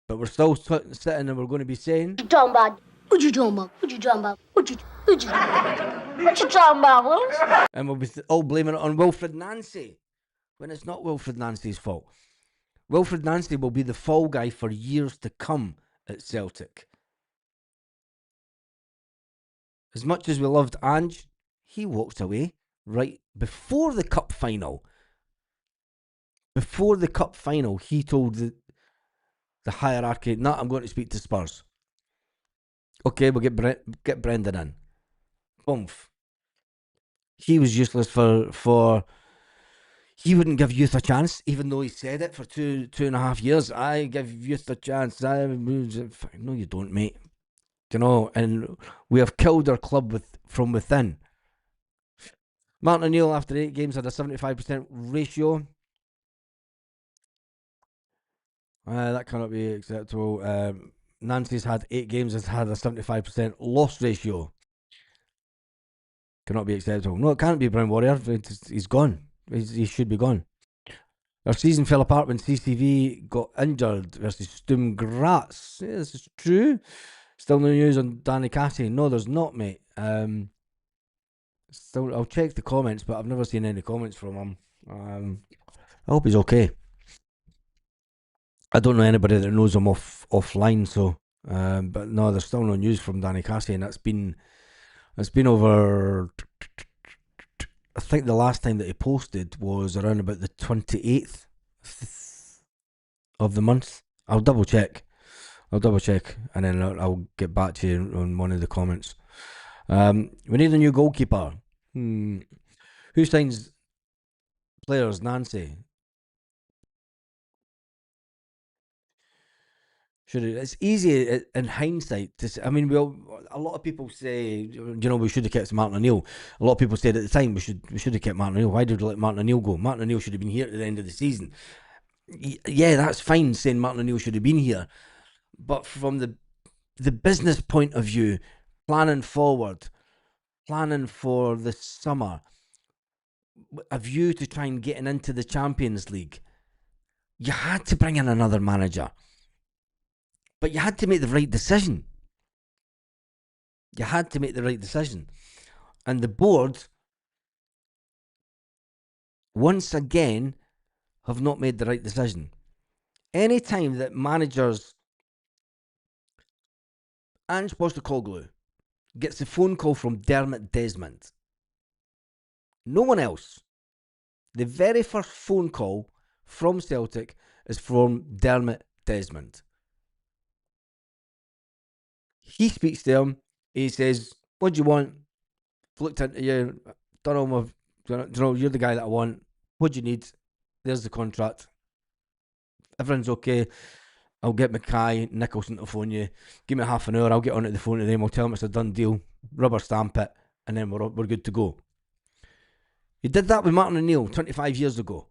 But we're still sitting and we're going to be saying, What you talking about? What you talking about? What you talking about? What you talking about, Willis? And we'll be all blaming it on Wilfred Nancy, when it's not Wilfred Nancy's fault. Wilfred Nancy will be the fall guy for years to come at Celtic. As much as we loved Ange, he walked away right before the cup final. Before the cup final, he told the hierarchy, "No, I'm going to speak to Spurs." Okay, we'll get Brendan in. Boomf. He was useless for. He wouldn't give youth a chance, even though he said it for 2.5 years. I give youth a chance. No, you don't, mate. You know, and we have killed our club from within. Martin O'Neill, after 8 games, had a 75% ratio. That cannot be acceptable. Nancy's had 8 games, has had a 75% loss ratio. Cannot be acceptable. No, it can't be, Brown Warrior. He's gone. He should be gone. Our season fell apart when CCV got injured versus Sturm Graz. Yeah, this is true. Still no news on Danny Cassie. No, there's not, mate. Still, I'll check the comments, but I've never seen any comments from him. I hope he's okay. I don't know anybody that knows him offline, so but no, there's still no news from Danny Cassie, and it's been over. I think the last time that he posted was around about the 28th of the month. I'll double check, and then I'll get back to you on one of the comments. We need a new goalkeeper. Who signs players? Nancy. It's easy in hindsight to say. I mean, a lot of people say, we should have kept Martin O'Neill. A lot of people said at the time we should have kept Martin O'Neill. Why did we let Martin O'Neill go? Martin O'Neill should have been here at the end of the season. Yeah, that's fine saying Martin O'Neill should have been here, but from the business point of view, planning forward, planning for the summer, a view to try and getting into the Champions League, you had to bring in another manager. But you had to make the right decision. And the board, once again, have not made the right decision. Any time that managers, Ange Postecoglou gets a phone call from Dermot Desmond, no one else, the very first phone call from Celtic is from Dermot Desmond. He speaks to him. He says, "What do you want? Looked into you. Done all my. You're the guy that I want. What do you need? There's the contract. Everything's okay. I'll get Mackay, Nicholson to phone you. Give me half an hour. I'll get onto the phone to them. I'll tell them it's a done deal. Rubber stamp it, and then we're good to go." He did that with Martin O'Neill 25 years ago.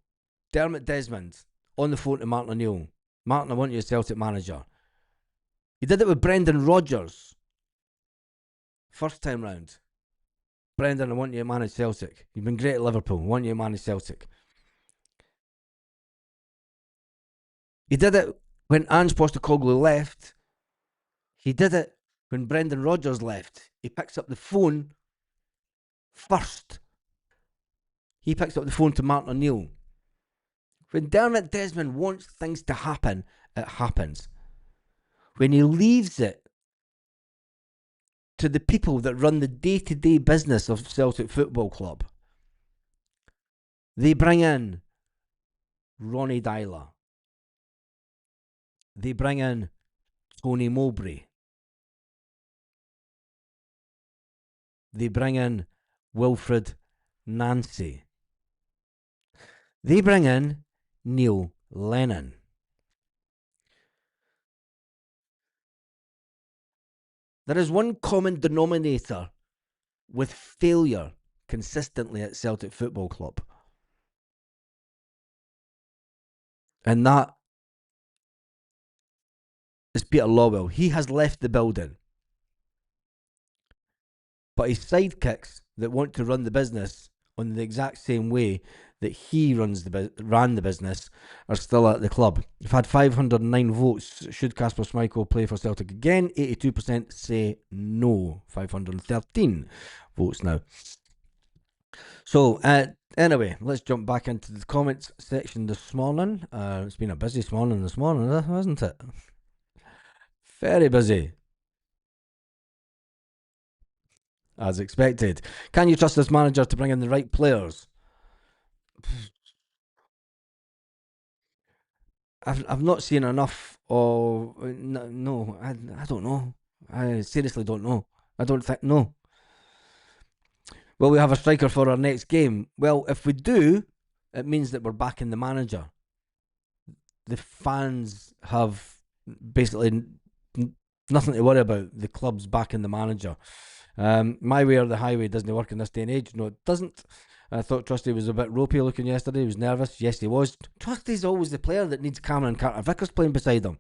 Dermot Desmond on the phone to Martin O'Neill. "Martin, I want you as Celtic manager." He did it with Brendan Rodgers. First time round. "Brendan, I want you to manage Celtic. You've been great at Liverpool. I want you to manage Celtic." He did it when Ange Postecoglou left. He did it when Brendan Rodgers left. He picks up the phone first. He picks up the phone to Martin O'Neill. When Dermot Desmond wants things to happen, it happens. When he leaves it to the people that run the day-to-day business of Celtic Football Club. They bring in Ronnie Dyler. They bring in Tony Mowbray. They bring in Wilfred Nancy. They bring in Neil Lennon. There is one common denominator with failure consistently at Celtic Football Club. And that is Peter Lawwell. He has left the building. But his sidekicks that want to run the business on the exact same way that he ran the business are still at the club. We've had 509 votes. Should Kasper Schmeichel play for Celtic again? 82% say no. 513 votes now. So, anyway, let's jump back into the comments section this morning. It's been a busy morning this morning, hasn't it? Very busy. As expected. Can you trust this manager to bring in the right players? I've not seen enough of... No, I don't know. I seriously don't know. I don't think... No. Will we have a striker for our next game? Well, if we do, it means that we're backing the manager. The fans have basically nothing to worry about. The club's backing the manager. My way or the highway doesn't work in this day and age. No, it doesn't. I thought Trusty was a bit ropey looking yesterday. He was nervous. Yes, he was. Trusty's always the player that needs Cameron Carter-Vickers playing beside him.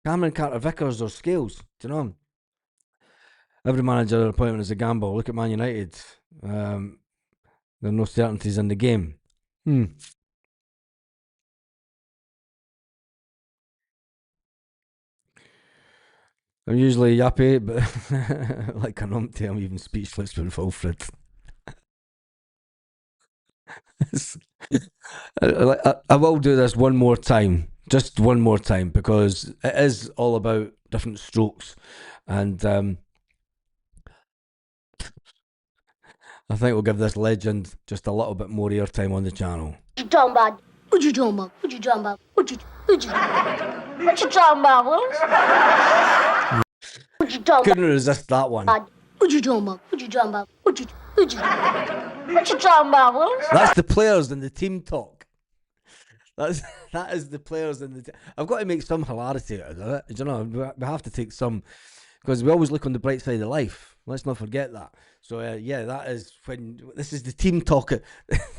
Cameron Carter-Vickers or Scales. Do you know? Every manager appointment is a gamble. Look at Man United. There are no certainties in the game. I'm usually yappy, but like an umpty, I'm even speechless with Wilfred. I will do this one more time, just one more time, because it is all about different strokes, and I think we'll give this legend just a little bit more airtime on the channel. What you talking about? What you talking about? What you talking about? What you talking about, Willis? What you talking Couldn't resist that one. What you talking about? What you talking about? What you talking about, Willis? That's the players and the team talk. That is the players and the. I've got to make some hilarity out of it. You know, we have to take some, because we always look on the bright side of life. Let's not forget that. So yeah, that is when this is the team talk.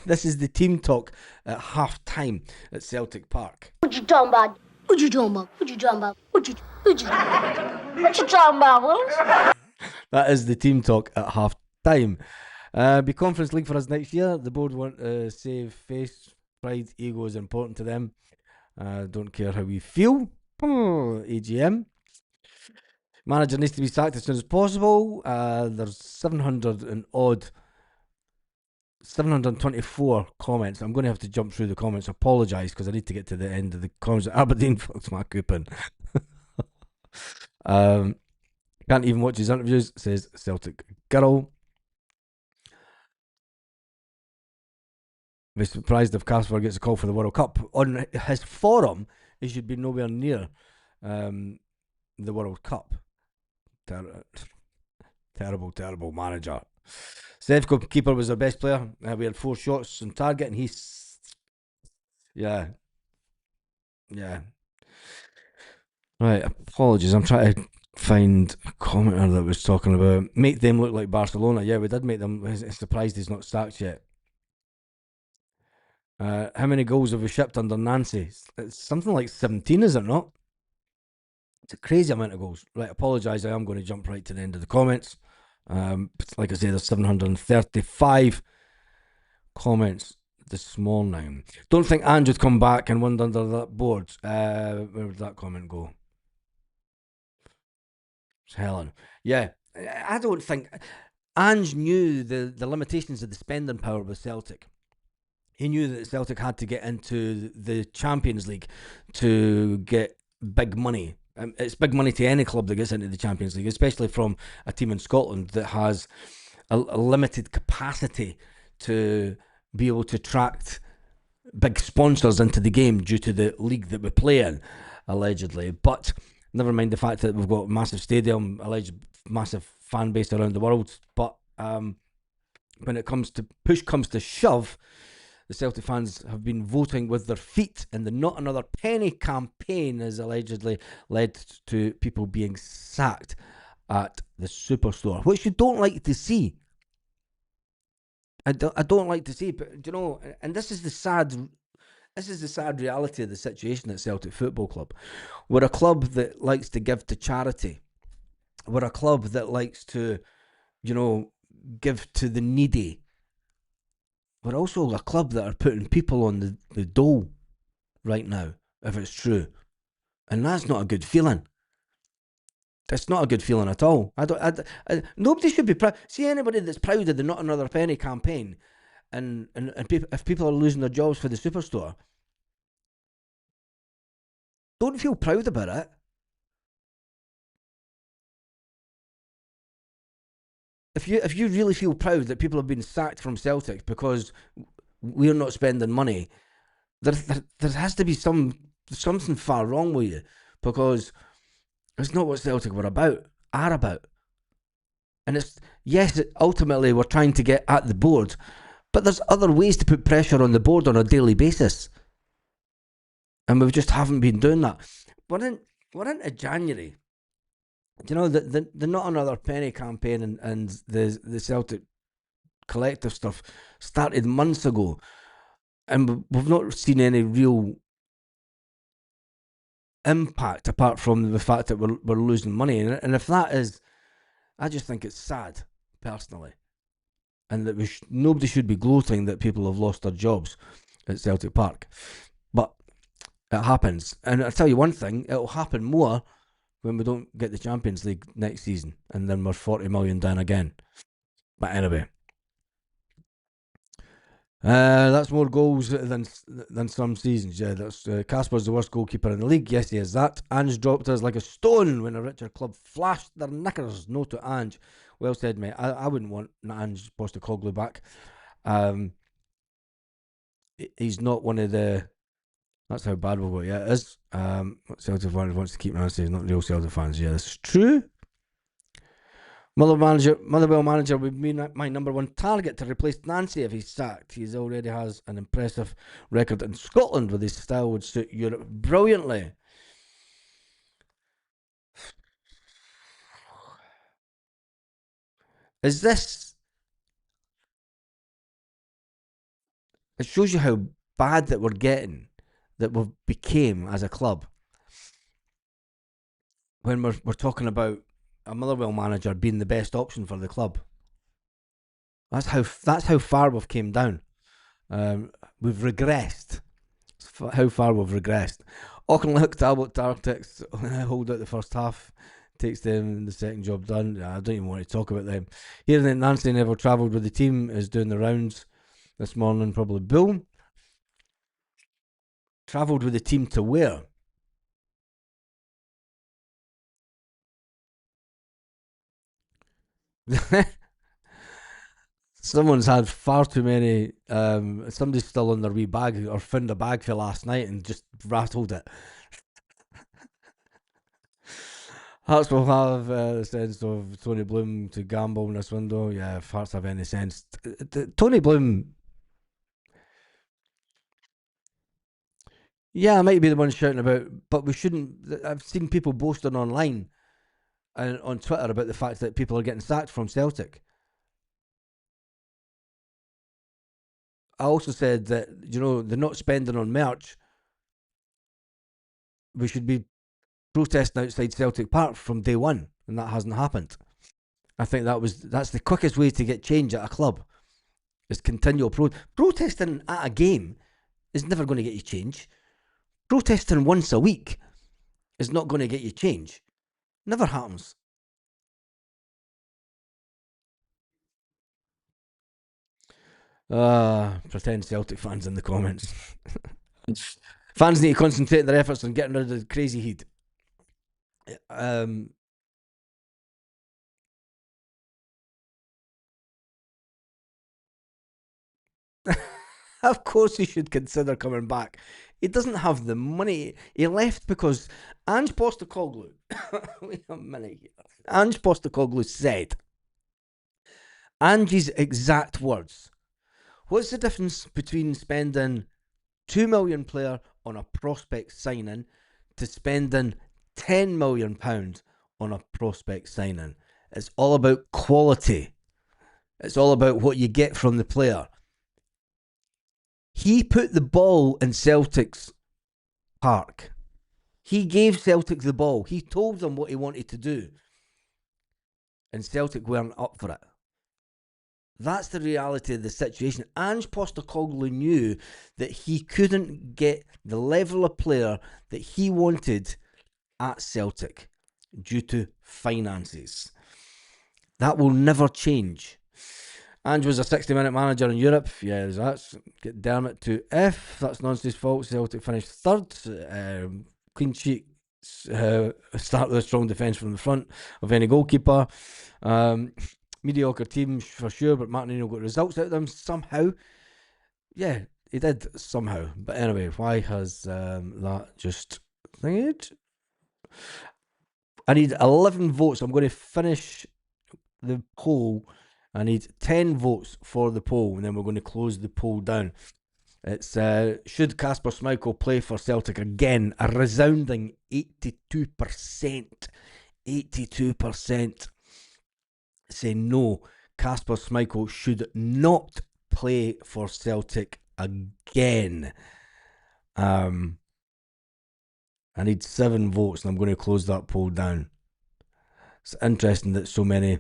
This is the team talk at half time at Celtic Park. What you talking about? What you talking about? What you talking about? What you talking about, Willis? That is the team talk at half time. Be Conference League for us next year. The board want to save face. Pride, ego is important to them. Don't care how we feel. AGM. Manager needs to be sacked as soon as possible. There's 724 comments. I'm going to have to jump through the comments. Apologise, because I need to get to the end of the comments. Aberdeen fucks my coupon. Can't even watch his interviews, says Celtic Girl. Be surprised if Kasper gets a call for the World Cup. On his forum, he should be nowhere near the World Cup. Terrible manager. Sevco keeper was our best player. We had 4 shots on target, and he's... Yeah. Right, apologies. I'm trying to find a commenter that was talking about make them look like Barcelona. Yeah, we did make them. I'm surprised he's not sacked yet. How many goals have we shipped under Nancy? It's something like 17, is it not? It's a crazy amount of goals. Right, apologise, I am going to jump right to the end of the comments. Like I say, there's 735 comments this morning. Don't think Ange would come back and win under that board. Where would that comment go? It's Helen. Yeah, I don't think... Ange knew the limitations of the spending power with Celtic. He knew that Celtic had to get into the Champions League to get big money It's big money to any club that gets into the Champions League, especially from a team in Scotland that has a limited capacity to be able to attract big sponsors into the game due to the league that we play in, allegedly. But never mind the fact that we've got a massive stadium, alleged massive fan base around the world. But when it comes to push comes to shove, the Celtic fans have been voting with their feet, and the Not Another Penny campaign has allegedly led to people being sacked at the Superstore, which you don't like to see. I don't like to see, but you know, and this is the sad reality of the situation at Celtic Football Club. We're a club that likes to give to charity. We're a club that likes to, you know, give to the needy. We're also a club that are putting people on the dole right now, if it's true. And that's not a good feeling. It's not a good feeling at all. Nobody should be proud. See anybody that's proud of the Not Another Penny campaign, and if people are losing their jobs for the Superstore, don't feel proud about it. If you really feel proud that people have been sacked from Celtic because we're not spending money, there has to be something far wrong with you, because it's not what Celtic are about. And it's, yes, ultimately we're trying to get at the board, but there's other ways to put pressure on the board on a daily basis, and we just haven't been doing that. We're into January. You know, the Not Another Penny campaign and the Celtic collective stuff started months ago, and we've not seen any real impact apart from the fact that we're losing money. And if that is, I just think it's sad, personally, and that nobody should be gloating that people have lost their jobs at Celtic Park. But it happens, and I'll tell you one thing: it'll happen more when we don't get the Champions League next season, and then we're 40 million down again. But anyway, that's more goals than some seasons. Yeah, that's Casper's the worst goalkeeper in the league. Yes, he is that. Ange dropped us like a stone when a richer club flashed their knickers. No to Ange. Well said, mate. I wouldn't want Ange Postecoglou back. He's not one of the. That's how bad we've got. Yeah, it is. Celtic fans wants to keep me honest. He's not real Celtic fans. Yeah, this is true. Motherwell manager would be my number one target to replace Nancy if he's sacked. He already has an impressive record in Scotland with his style would suit Europe brilliantly. Is this? It shows you how bad that we're getting, that we became as a club. When we're talking about a Motherwell manager being the best option for the club. That's how far we've came down. We've regressed. How far we've regressed. Auchinleck, Talbot, tactics hold out the first half, takes them the second job done. I don't even want to talk about them. Hearing that Nancy never travelled with the team is doing the rounds this morning, probably Bill. Travelled with the team to where? Someone's had far too many. Somebody's still on their wee bag or found a bag for last night and just rattled it. Hearts will have the sense of Tony Bloom to gamble in this window. Yeah, if Hearts have any sense. Tony Bloom, yeah, I might be the one shouting about, but we shouldn't. I've seen people boasting online and on Twitter about the fact that people are getting sacked from Celtic. I also said that, you know, they're not spending on merch. We should be protesting outside Celtic Park from day one, and that hasn't happened. I think that's the quickest way to get change at a club, is continual protesting at a game is never going to get you change. Protesting once a week is not going to get you change. Never happens. Pretend Celtic fans in the comments. Fans need to concentrate their efforts on getting rid of the crazy heat. Um, of course, he should consider coming back. He doesn't have the money. He left because Ange Postecoglou. Wait a minute here. Ange Postecoglou said, Ange's exact words. What's the difference between spending 2 million player on a prospect signing to spending £10 million on a prospect signing? It's all about quality. It's all about what you get from the player. He put the ball in Celtic's park. He gave Celtic the ball. He told them what he wanted to do. And Celtic weren't up for it. That's the reality of the situation. Ange Postecoglou knew that he couldn't get the level of player that he wanted at Celtic due to finances. That will never change. Ange was a 60-minute manager in Europe. Yeah, that's get Dermot to F. That's Nonce's fault. Celtic finished third. Clean sheet. Start with a strong defence from the front of any goalkeeper. Mediocre team for sure, but Martinelli got results out of them somehow. Yeah, he did somehow. But anyway, why has that just thinged? I need 11 votes. I'm going to finish the poll. I need 10 votes for the poll, and then we're going to close the poll down. It's should Kasper Schmeichel play for Celtic again? A resounding 82%. 82% say no. Kasper Schmeichel should not play for Celtic again. I need 7 votes, and I'm going to close that poll down. It's interesting that so many.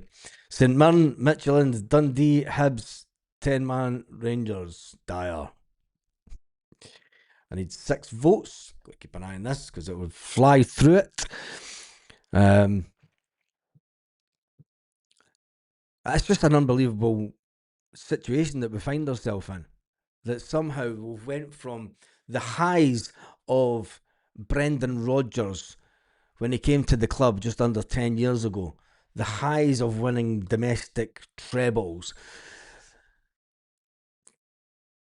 St Mirren, Midtjylland, Dundee, Hibs, 10-man Rangers, Dyer. I need 6 votes. Got to keep an eye on this because it would fly through it. It's just an unbelievable situation that we find ourselves in. That somehow we went from the highs of Brendan Rodgers when he came to the club just under 10 years ago, the highs of winning domestic trebles,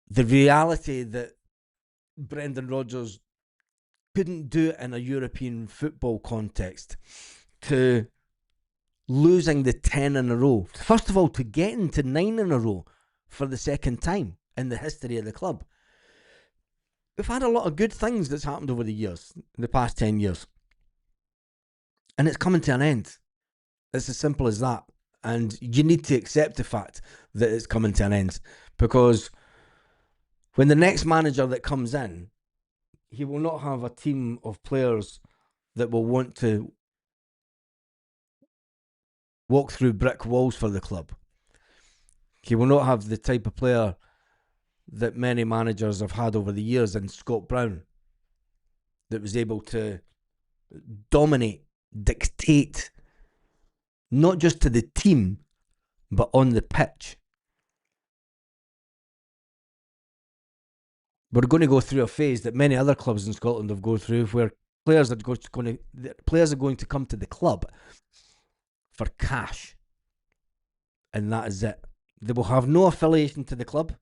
the reality that Brendan Rodgers couldn't do it in a European football context, to losing the 10 in a row. First of all, to getting to 9 in a row for the second time in the history of the club. We've had a lot of good things that's happened over the years, the past 10 years. And it's coming to an end. It's as simple as that. And you need to accept the fact that it's coming to an end. Because when the next manager that comes in, he will not have a team of players that will want to walk through brick walls for the club. He will not have the type of player that many managers have had over the years in Scott Brown, that was able to dominate, dictate, not just to the team, but on the pitch. We're going to go through a phase that many other clubs in Scotland have gone through, where players are going to come to the club for cash, and that is it. They will have no affiliation to the club.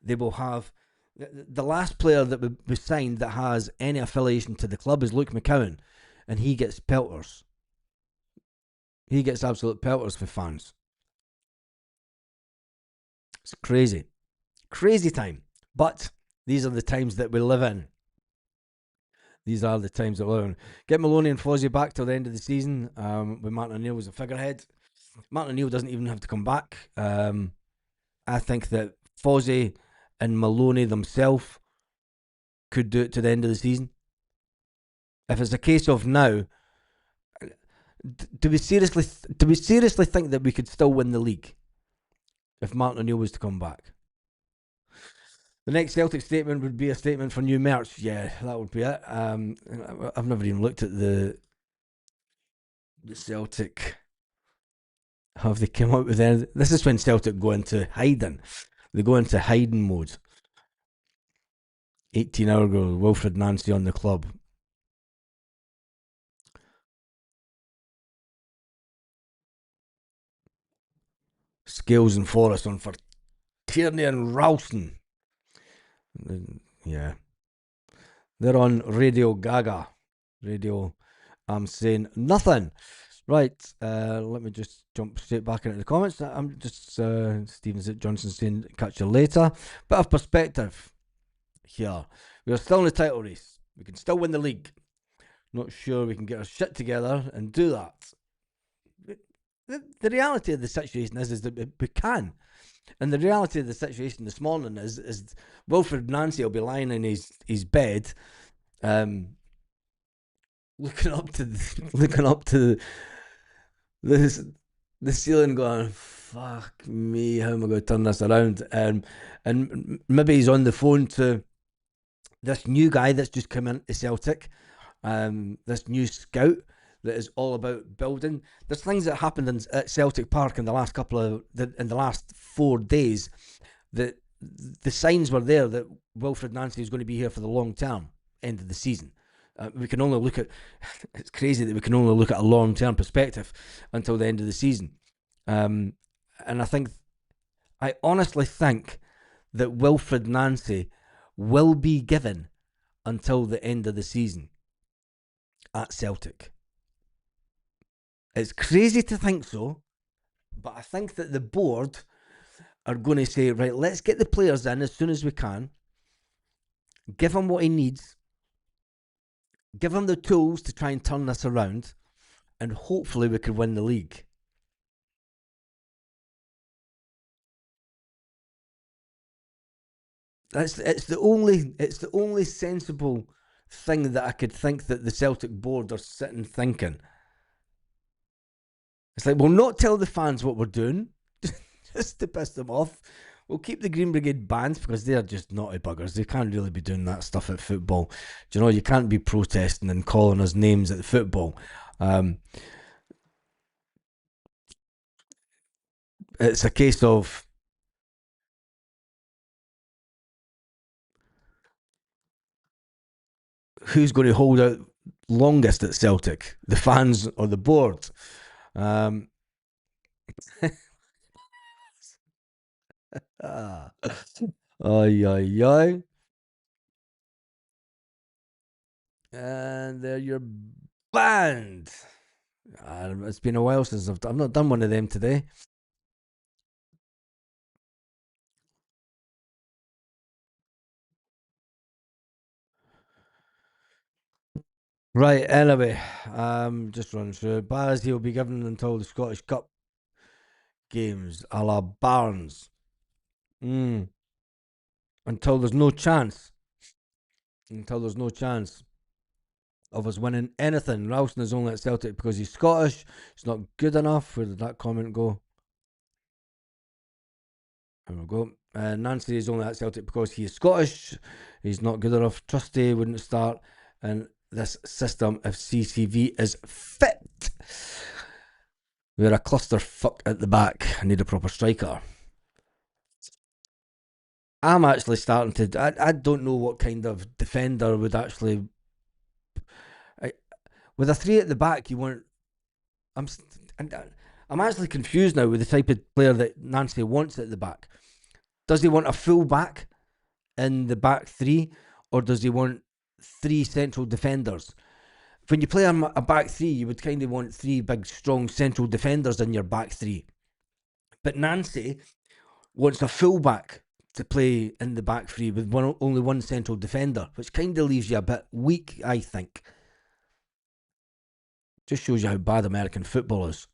They will have the last player that was signed that has any affiliation to the club is Luke McCowan, and he gets pelters. He gets absolute pelters for fans. It's crazy. Crazy time. But these are the times that we live in. These are the times that we live in. Get Maloney and Fozzie back till the end of the season, when Martin O'Neill was a figurehead. Martin O'Neill doesn't even have to come back. I think that Fozzie and Maloney themselves could do it to the end of the season. If it's a case of now, do we seriously think that we could still win the league if Martin O'Neill was to come back? The next Celtic statement would be a statement for new merch. Yeah, that would be it. I've never even looked at the Celtic. Have they come out with anything? This is when Celtic go into hiding. They go into hiding mode. 18-hour ago, Wilfred Nancy on the club. Scales and Forrest on for Tierney and Ralston. Yeah. They're on Radio Gaga. Radio I'm saying nothing. Right, let me just jump straight back into the comments. I'm just Stephen Johnson saying catch you later. Bit of perspective here. We are still in the title race. We can still win the league. Not sure we can get our shit together and do that. The reality of the situation is that we can. And the reality of the situation this morning is Wilfred Nancy will be lying in his bed, looking up to the ceiling, going, "Fuck me, how am I going to turn this around?" And maybe he's on the phone to this new guy that's just come into Celtic, this new scout that is all about building. There's things that happened at Celtic Park in the last in the last 4 days that the signs were there that Wilfred Nancy is going to be here for the long term, end of the season. We can only look at, it's crazy that we can only look at a long term perspective until the end of the season. And I honestly think that Wilfred Nancy will be given until the end of the season at Celtic. It's crazy to think so, but I think that the board are going to say, right, let's get the players in as soon as we can, give him what he needs, give him the tools to try and turn this around, and hopefully we could win the league. It's the only sensible thing that I could think that the Celtic board are sitting thinking. It's like, we'll not tell the fans what we're doing, just to piss them off. We'll keep the Green Brigade banned because they're just naughty buggers. They can't really be doing that stuff at football. Do you know, you can't be protesting and calling us names at the football. It's a case of who's going to hold out longest at Celtic, the fans or the board. Ay, ay, ay. And they're your band. It's been a while since I've not done one of them today. Right, anyway, just running through it. Baz, he'll be given until the Scottish Cup games, a la Barnes. Until there's no chance. Until there's no chance of us winning anything. Ralston is only at Celtic because he's Scottish. It's not good enough. Where did that comment go? There we go. Nancy is only at Celtic because he is Scottish. He's not good enough. Trusty wouldn't start in this system if CCV is fit. We're a clusterfuck at the back. I need a proper striker. I'm actually starting to. I don't know what kind of defender would actually. With a three at the back, you want. I'm actually confused now with the type of player that Nancy wants at the back. Does he want a full back in the back three, or does he want three central defenders? When you play a back three, you would kind of want three big, strong central defenders in your back three. But Nancy wants a full back to play in the back three with only one central defender, which kind of leaves you a bit weak, I think. Just shows you how bad American football is.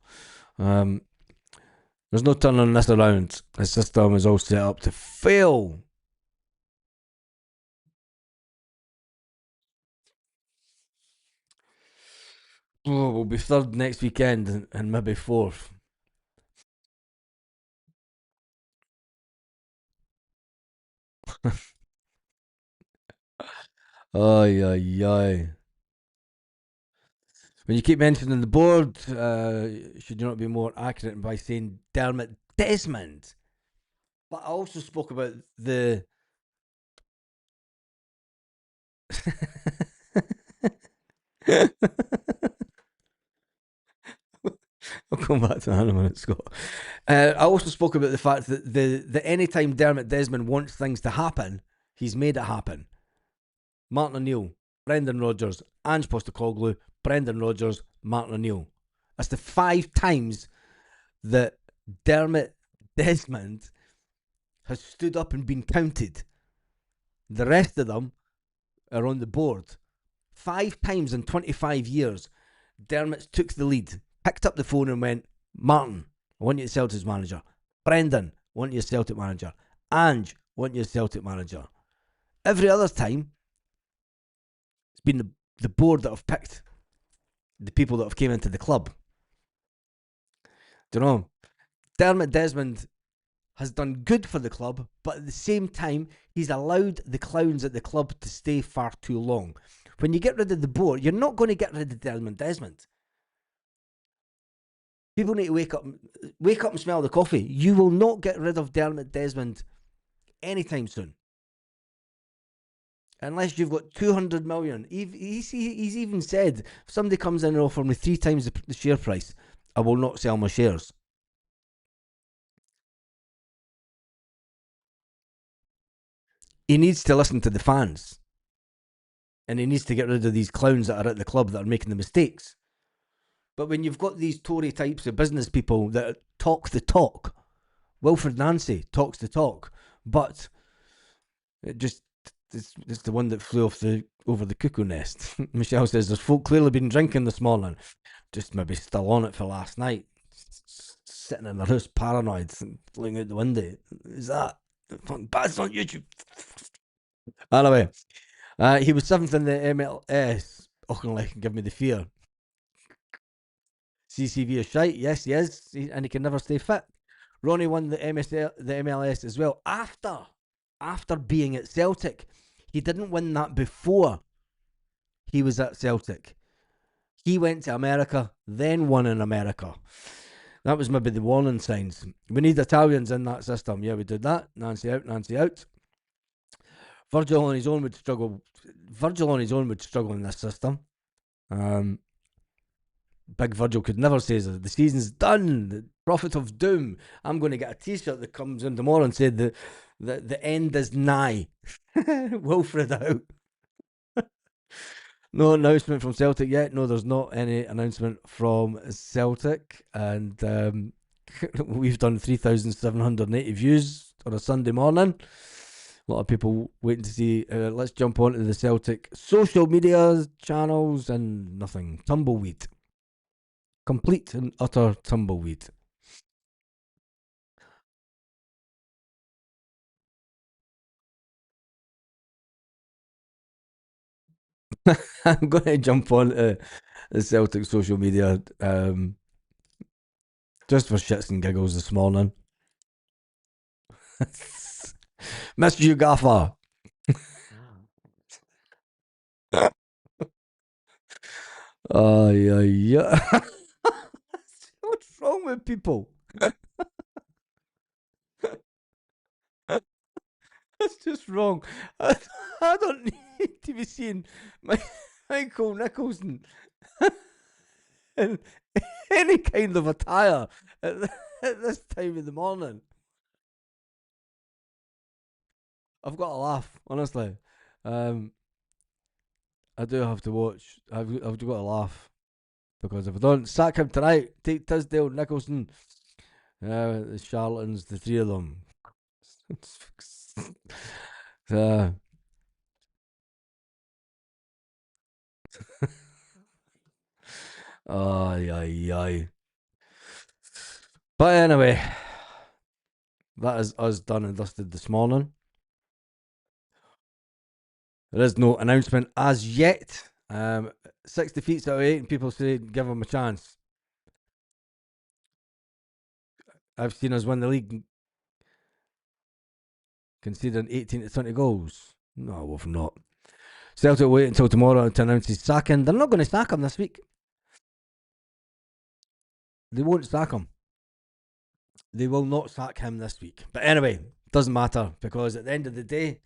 There's no turning this around. The system is all set up to fail. Oh, we'll be third next weekend and maybe fourth. Ay, ay, ay. When you keep mentioning the board, should you not be more accurate by saying Dermot Desmond? But I also spoke about the. I'll come back to that in a minute, Scott. I also spoke about the fact that the anytime Dermot Desmond wants things to happen, he's made it happen. Martin O'Neill, Brendan Rodgers, Ange Postecoglou, Brendan Rodgers, Martin O'Neill. That's the 5 times that Dermot Desmond has stood up and been counted. The rest of them are on the board. 5 times in 25 years, Dermot took the lead, picked up the phone and went, Martin, I want you as Celtic's manager. Brendan, I want you as Celtic manager. Ange, I want you as Celtic manager. Every other time, it's been the board that have picked the people that have came into the club. Do you know? Dermot Desmond has done good for the club, but at the same time, he's allowed the clowns at the club to stay far too long. When you get rid of the board, you're not going to get rid of Dermot Desmond. People need to wake up and smell the coffee. You will not get rid of Dermot Desmond anytime soon. Unless you've got 200 million. He's even said, if somebody comes in and offers me 3 times the share price, I will not sell my shares. He needs to listen to the fans. And he needs to get rid of these clowns that are at the club that are making the mistakes. But when you've got these Tory types of business people that talk the talk, Wilfred Nancy talks the talk, but it's the one that flew over the cuckoo nest. Michelle says, there's folk clearly been drinking this morning. Just maybe still on it for last night. Sitting in their house paranoid, looking out the window. Is that? That's on YouTube. Anyway, he was 7th in the MLS. Oh, give me the fear. CCV is shite. Yes, he is. And he can never stay fit. Ronnie won the MLS as well after being at Celtic. He didn't win that before he was at Celtic. He went to America, then won in America. That was maybe the warning signs. We need Italians in that system. Yeah, we did that. Nancy out, Nancy out. Virgil on his own would struggle. Virgil on his own would struggle in this system. Big Virgil could never say the season's done. The prophet of doom. I'm going to get a T-shirt that comes in tomorrow and said the end is nigh. Wilfred out. No announcement from Celtic yet. No, there's not any announcement from Celtic. And we've done 3,780 views on a Sunday morning. A lot of people waiting to see. Let's jump on to the Celtic social media channels and nothing. Tumbleweed. Complete and utter tumbleweed. I'm going to jump on to the Celtic social media just for shits and giggles this morning. Missed you, Gaffer. Yeah. What's wrong with people? That's just wrong. I don't need to be seeing Michael Nicholson in any kind of attire at this time of the morning. I've got to laugh, honestly. I do have to watch. I've got to laugh because if I don't sack him tonight, take Tisdale, Nicholson, the charlatans, the 3 of them. Aye. But anyway, that is us done and dusted this morning. There is no announcement as yet. 6 defeats out of 8, and people say give him a chance. I've seen us win the league conceding 18 to 20 goals. No, we've not. Celtic wait until tomorrow to announce his sacking. They're not going to sack him this week. They won't sack him. They will not sack him this week. But anyway, doesn't matter because at the end of the day,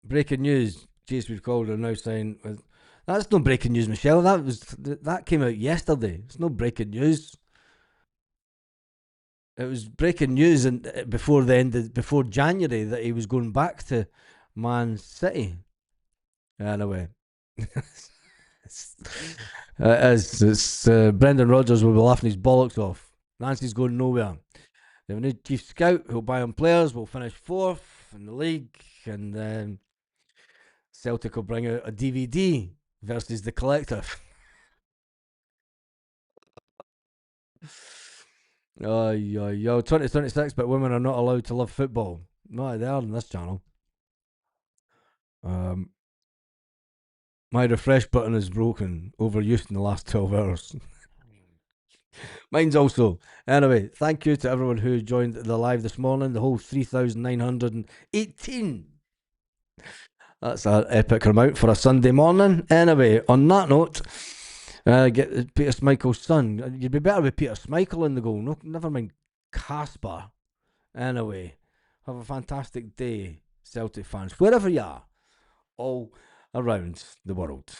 breaking news: Jace Calder now signed with That's no breaking news, Michelle. That came out yesterday. It's no breaking news. It was breaking news, and before January, that he was going back to Man City. Anyway, Brendan Rodgers will be laughing his bollocks off. Nancy's going nowhere. They have a new chief scout who'll buy on players. We'll finish fourth in the league, and then Celtic will bring out a DVD versus the Collective. Oh, yo, 2026, but women are not allowed to love football. No, they are on this channel. Um, my refresh button is broken, overused in the last 12 hours. Mine's also. Anyway, thank you to everyone who joined the live this morning, the whole 3,918. That's an epic amount for a Sunday morning. Anyway, on that note, get Peter Schmeichel's son. You'd be better with Peter Schmeichel in the goal. No, never mind Casper. Anyway, have a fantastic day, Celtic fans, wherever you are, all around the world.